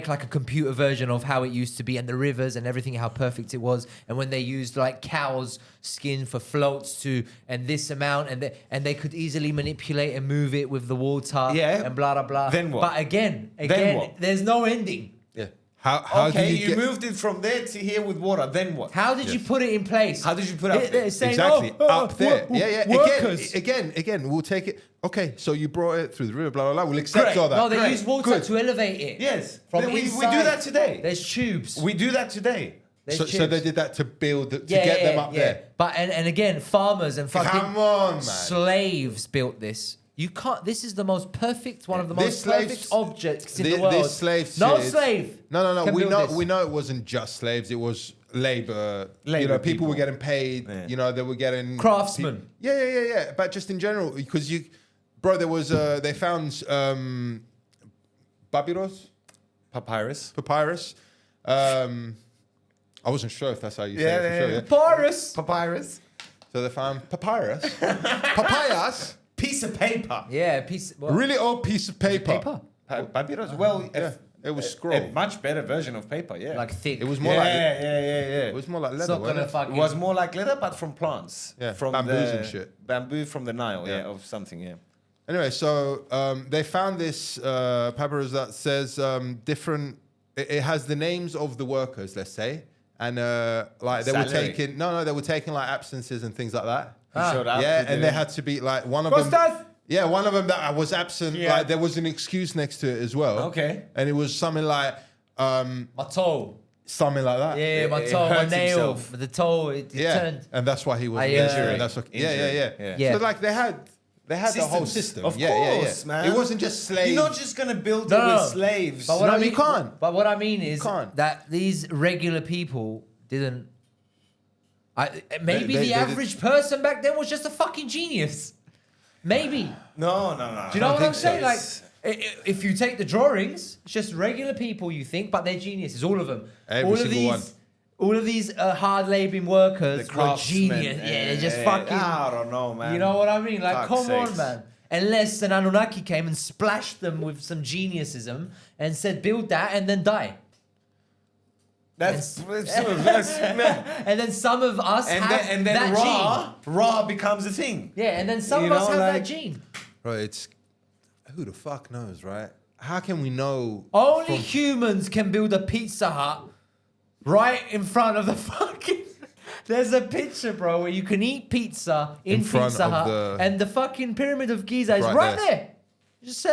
like a computer version of how it used to be and the rivers and everything, how perfect it was, and when they used like cow's skin for floats to and this amount, and they could easily manipulate and move it with the water, and blah blah blah. Then what? But again, Then what? there's no ending. Yeah. How Okay, do you get... moved it from there to here with water. Then what? How did you put it in place? How did you put it up there? They're saying, Exactly. Up there. Workers. Again, we'll take it. Okay, so you brought it through the river, blah, blah, blah. We'll accept Correct. all that. No, they Great. use water Good. to elevate it. Yes. From we do inside. that today. There's tubes. We do that today. There's So tubes. they did that to get them up there. But and again, farmers and fucking Come on, man. slaves built this. You can't. This is the most perfect, one of the This most perfect slaves- objects in the world. This slave no shit is- slave. No. can We build know this. we know it wasn't just slaves. It was labor. Labor people were people. getting paid. Yeah. They were getting Craftsmen. Yeah. But just in general, because there was they found Papyrus. papyrus. I wasn't sure if that's how you say it. For sure, yeah. Porous. Papyrus. So they found papyrus, papayas, Piece of paper. Yeah, piece. What? really old piece of paper. Papyrus. Well, Yeah, it was a scroll. much better version of paper. Yeah. Like thick. It was more yeah, like yeah. it was more like It's leather. not gonna wasn't it? fucking. It was more like leather, but from plants. Yeah, from bamboos the and shit. Bamboo from the Nile. Yeah. Yeah, of something. Yeah. Anyway, so they found this papyrus that says different. It has the names of the workers, let's say, and like they were Salary. taking they were taking like absences and things like that. He showed up. Yeah, to and do- they had to be like one of What's them. that? Yeah, one of them that was absent. Yeah. Like there was an excuse next to it as well. Okay. and it was something like My toe. something like that. Yeah, my it toe, my hurt nail, himself. the toe. It Yeah, turned. and that's why he was I, injured. That's what, Injury. yeah. Yeah. So like they had the whole Systems. system. Of yeah, course, yeah. man. It wasn't just slaves. You're not just gonna build No, it no, with no. slaves. But what No, I you mean, can't. But what I mean is can't. that these regular people didn't. Maybe They- the they average person back then was just a fucking genius. Maybe. No. Do you know what I'm think so. saying? Like, if you take the drawings, it's just regular people you think, but they're geniuses, all of them. Every single one. All of these hard laboring workers The were craftsmen. genius. Yeah, they're just fucking. I don't know, man. You know what I mean? Like, Fuck's come on, sakes. man. Unless an Anunnaki came and splashed them with some geniusism and said, build that and then die. That's And then some of us have and then that gene. raw becomes a thing. Yeah, and then some You of us know, have that like- gene. Bro, it's who the fuck knows, right? How can we know? Only humans can build a Pizza Hut right in front of the fucking... There's a picture, bro, where you can eat pizza in front Pizza of Hut, the- and the fucking Pyramid of Giza is Right right there. there. Just,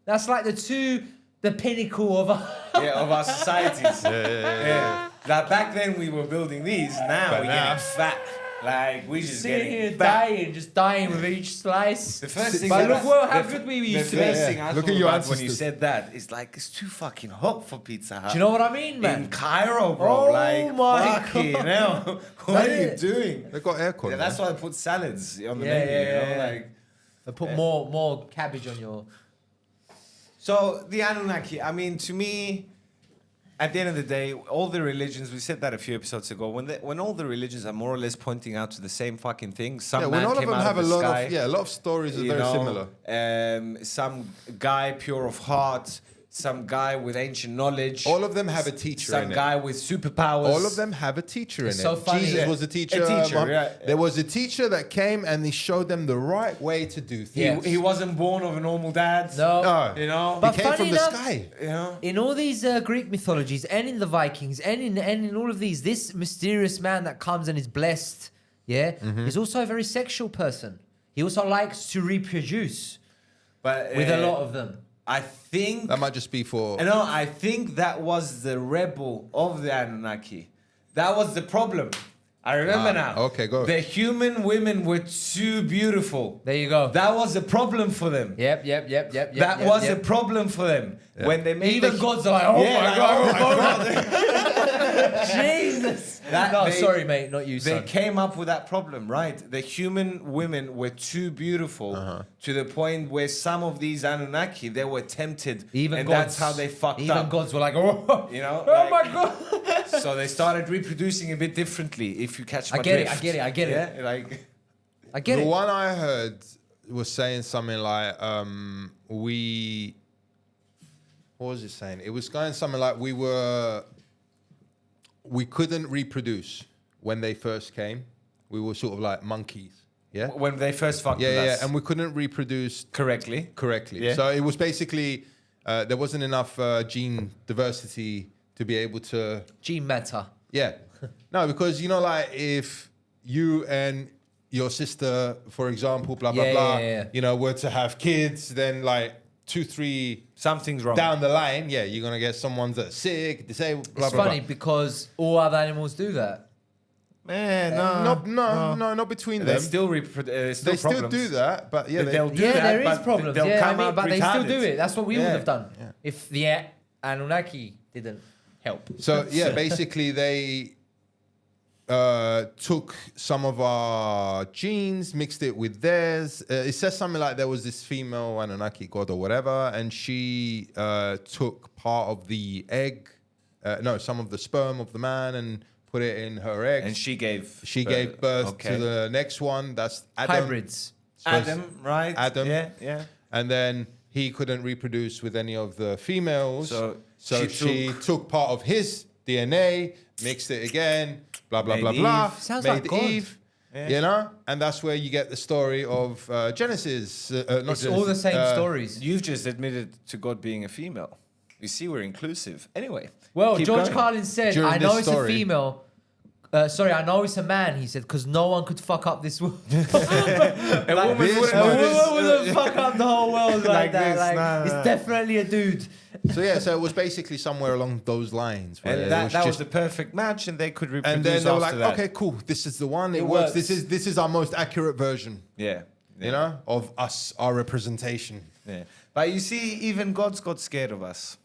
that's like the pinnacle of... Of our societies. Yeah. Like back then we were building these. Now But we're now- getting fat. Like we just Sitting getting here fat. just dying with each slice. The first thing But that look I- how the good we The used to first be. thing I Look thought at your about when you ancestors. said that is like it's too fucking hot for Pizza Hut. Do you know what I mean, man? In Cairo, bro. Oh like my fucking God. hell. What are you doing? They got aircon. Yeah, that's why I put salads on the Yeah, menu. yeah, You know, yeah. like. They put more cabbage on your... So the Anunnaki, I mean, to me, at the end of the day, all the religions, we said that a few episodes ago, when all the religions are more or less pointing out to the same fucking thing, some when man all of came them out have of a the lot sky, of a lot of stories are you very know, similar. Some guy pure of heart some guy with ancient knowledge. All of them have a teacher Some in it. guy with superpowers. All of them have a teacher It's in so it. funny. Jesus Yeah. was a teacher. A teacher, Muhammad- yeah. There was a teacher that came and he showed them the right way to do things. He wasn't born of a normal dad. No. No. You know? But He came funny from enough- the sky. You know? In all these Greek mythologies and in the Vikings and in all of these, this mysterious man that comes and is blessed, is also a very sexual person. He also likes to reproduce But with a lot of them. I think That might just be for. No, I think that was the rebel of the Anunnaki. That was the problem. I remember now. okay, go. The human women were too beautiful. There you go. That was a problem for them. Yep. That was a problem for them. When they made Even the, gods are like, oh Yeah, my like, god, oh my God. Jesus. Sorry, mate, not you, They son. came up with that problem, right? The human women were too beautiful to the point where some of these Anunnaki, they were tempted. Even and gods, that's how they fucked even up. gods were like, oh, You know? oh like- my god. So they started reproducing a bit differently, if you catch my I get it, drift. I get it. Yeah, like I get The it. one I heard was saying something like, we. What was it saying? It was going something like we couldn't reproduce when they first came. We were sort of like monkeys. Yeah. when they first fucked with Yeah, us. and we couldn't reproduce correctly. correctly. Yeah. So it was basically there wasn't enough gene diversity to be able to. Gene matter. Yeah. No, because like if you and your sister, for example, blah blah Yeah, blah, yeah. were to have kids, then like 2-3 Something's wrong. down the line, you're gonna get someone that's sick, disabled, blah It's blah funny blah. because all other animals do that. Man, No, not between They them. still They still do that, but yeah, They'll do Yeah, that, there is but problems. they'll Yeah, come out but they still do retarded. it. That's what we would Yeah. have done Yeah. if the Anunnaki didn't help. So yeah, basically they took some of our genes, mixed it with theirs. It says something like there was this female Anunnaki god or whatever, and she took part of the egg, some of the sperm of the man, and put it in her egg. And she gave birth to the next one. That's Adam. Hybrids. Adam, right? Adam. Yeah. And then he couldn't reproduce with any of the females. So she took part of his DNA, mixed it again, blah, blah, Made blah, blah. Eve. Sounds made like God. Eve, Yeah. And that's where you get the story of Genesis. It's all the same stories. You've just admitted to God being a female. You see, we're inclusive. Anyway. Well, keep George going. Carlin said, During I know this it's story. a female. Sorry, I know it's a man, he said, because no one could fuck up this world. A woman This wouldn't man- do this. wouldn't fuck up the whole world like, Like that. this, Like, nah, it's nah. definitely a dude. So it was basically somewhere along those lines. Where And it that was just- the perfect match, and they could reproduce and then they were like, after that. okay, cool, this is the one. It, It works. works. This is our most accurate version, Yeah. of us, our representation. Yeah. But you see, even God's got scared of us.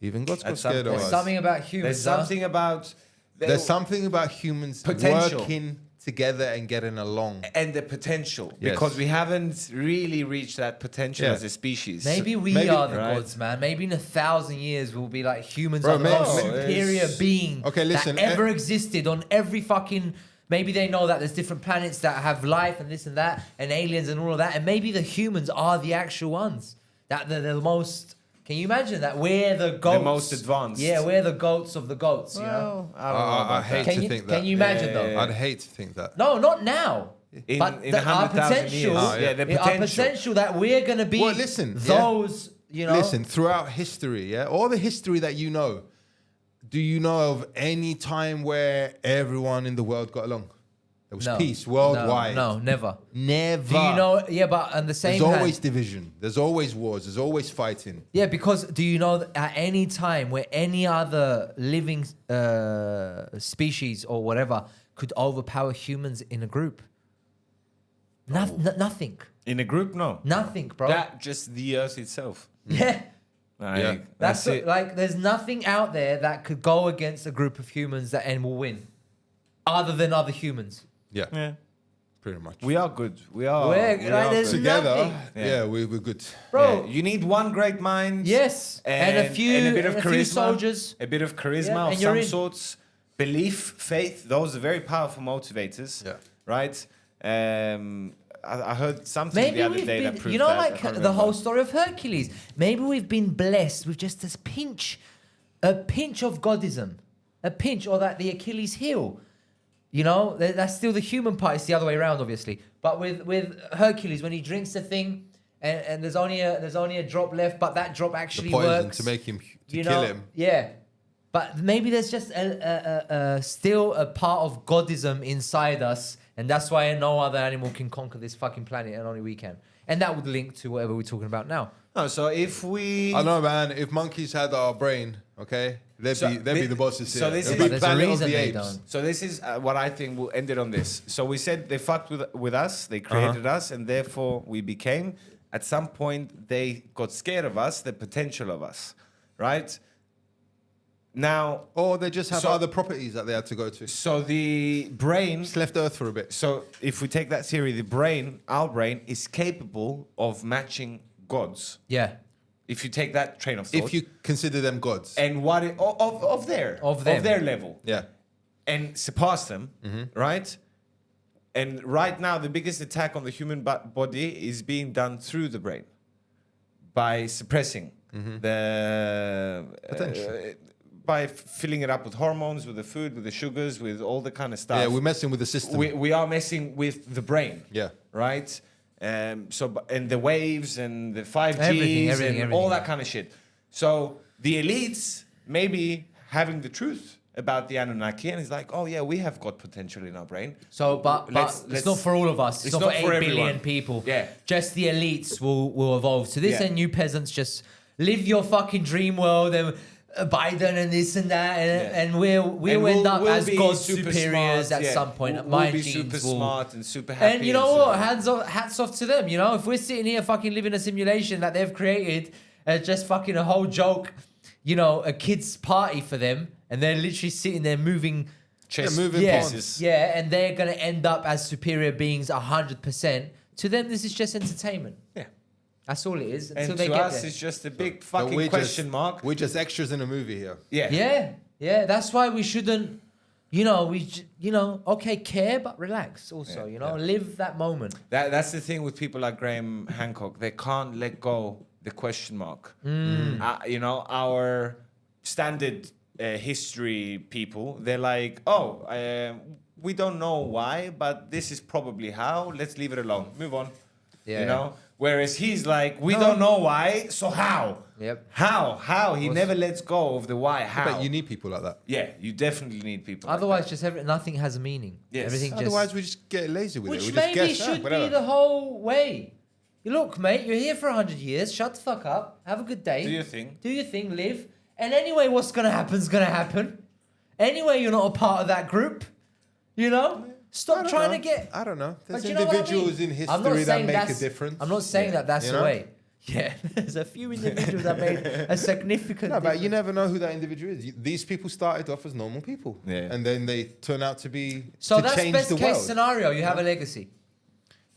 Even God's got At some scared of point. There's us. something about humans. There's something about... There's something about humans Potential. working together and getting along. And the potential. Yes. Because we haven't really reached that potential Yeah. as a species. Maybe we Maybe- are the Right. gods, man. Maybe in 1,000 years we'll be like humans Bro, are the maybe- most Oh, superior it's- being Okay, listen, that ever existed on every fucking... Maybe they know that there's different planets that have life and this and that and aliens and all of that. And maybe the humans are the actual ones. That they're the most... Can you imagine that? We're the goats. most advanced. Yeah, we're the goats of the goats, you know? I don't know I about hate that. to Can you, think that. can you imagine Yeah, though? yeah, I'd hate to think that. No, not now. In but our 100,000 years. Oh, yeah. The our potential that we're gonna be Well, listen, those, you know. Listen, throughout history, all the history that you know, do you know of any time where everyone in the world got along? There was No. peace worldwide. No, never. Never. Do you know? Yeah, but on the same There's hand, always division. There's always wars. There's always fighting. yeah, because do you know that at any time where any other living species or whatever could overpower humans in a group? Nothing. In a group, no. Nothing, bro. That just the Earth itself. yeah. Like, Yeah. That's it. like there's nothing out there that could go against a group of humans that and will win, other than other humans. Yeah, Yeah. pretty much. We are good. We are. We're- we like, are there's good. Together, nothing. yeah, we're good. Bro, Yeah, you need one great mind. yes, and a few and a bit of few charisma, soldiers. a bit of charisma Yeah, of and you're some in. sorts, belief, faith. Those are very powerful motivators. Yeah. Right. I heard something Maybe the other we've day that been, proved you know, that. I like can't the remember. whole story of Hercules. Maybe we've been blessed with just a pinch of godism, a pinch, or that the Achilles heel. You know, that's still the human part. It's the other way around, obviously. But with Hercules, when he drinks the thing, and there's only a drop left, but that drop actually The poison works to make him to you kill know, him. Yeah. But maybe there's just still a part of godism inside us, and that's why no other animal can conquer this fucking planet, and only we can. And that would link to whatever we're talking about now. No, so if we... I know, man. If monkeys had our brain, okay, they'd be the bosses here. so this They'd is- be There's a Planet of reason the they Apes. don't. So this is what I think will end it on this. So we said they fucked with us, they created us, and therefore we became. At some point, they got scared of us, the potential of us, right? Now, Or they just have So- other properties that they had to go to. so the brain... Just left Earth for a bit. So if we take that theory, the brain, our brain, is capable of matching gods. Yeah. If you take that train of thought. If you consider them gods. And what it, of their level. Yeah. And surpass them, right? And right now, the biggest attack on the human body is being done through the brain by suppressing the Potential. by filling it up with hormones, with the food, with the sugars, with all the kind of stuff. Yeah, we're messing with the system. we are messing with the brain. Yeah. Right. And the waves and the 5Gs Everything, and all that kind of shit. So the elites maybe having the truth about the Anunnaki, and it's like, oh yeah, we have got potential in our brain. So, but it's not for all of us. It's not for 8 billion everyone. people. Yeah. Just the elites will evolve. So this Yeah. and you peasants just live your fucking dream world and Biden and this and that, and we'll end up as be God super superiors smart, at yeah. some point. We'll My be genes super will- smart and super happy. And you know super- what? Hats off to them. You know, if we're sitting here fucking living a simulation that they've created, just fucking a whole joke, you know, a kid's party for them, and they're literally sitting there moving. Chess moving Yeah, pawns. yeah, and they're gonna end up as superior beings 100%. To them, this is just entertainment. Yeah. That's all it is. Until And they to get us, there. it's just a big But fucking we're question just, mark. We're just extras in a movie here. Yeah. Yeah. That's why we shouldn't. Okay, care but relax. Also, live that moment. That's the thing with people like Graham Hancock. They can't let go the question mark. Our standard history people, they're like, we don't know why, but this is probably how. Let's leave it alone. Move on. Yeah. Whereas he's like, we don't know why, so how? Yep. How? He never lets go of the why. How? But you need people like that. Yeah, you definitely need people. Otherwise, nothing has a meaning. Yes. Everything Otherwise, we just get lazy with it. Which We just maybe guess. should whatever. be the whole way. Look, mate, you're here for 100 years. Shut the fuck up. Have a good day. Do your thing. Do your thing. Live. And anyway, what's gonna happen is gonna happen. Anyway, you're not a part of that group. You know. Stop trying to get. I don't know. There's But you know what I individuals mean? in I'm not history that saying make a that's- difference. I'm not saying that's You the know? way. Yeah, there's a few individuals that made a significant. No, but you difference. never know who that individual is. These people started off as normal people, Yeah. and then they turn out to be So to that's change best the case world. scenario. You have a legacy.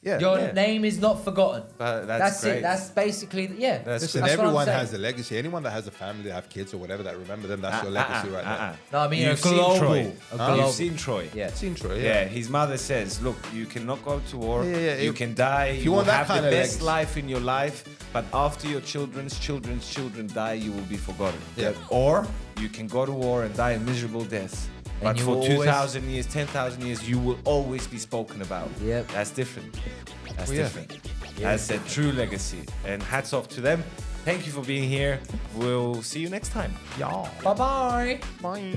Yeah. Your Yeah. name is not forgotten. That's it. great. That's basically Listen, that's what I'm everyone saying. has a legacy. Anyone that has a family, that have kids or whatever, that remember them, that's your legacy right there. No, I mean You've a seen global. Troy. A global. You've seen Troy. Yeah. Seen Troy, Yeah, his mother says, look, you cannot go to war, Yeah. you can die, you will want that have the kind of best legacy. life in your life, but after your children's children die, you will be forgotten. Yeah. Or you can go to war and die a miserable death. And But you for will 2,000 years, 10,000 years, you will always be spoken about. Yep. That's different. That's Well, yeah. different. That's a true legacy. And hats off to them. Thank you for being here. We'll see you next time. Yeah. Bye-bye. Bye.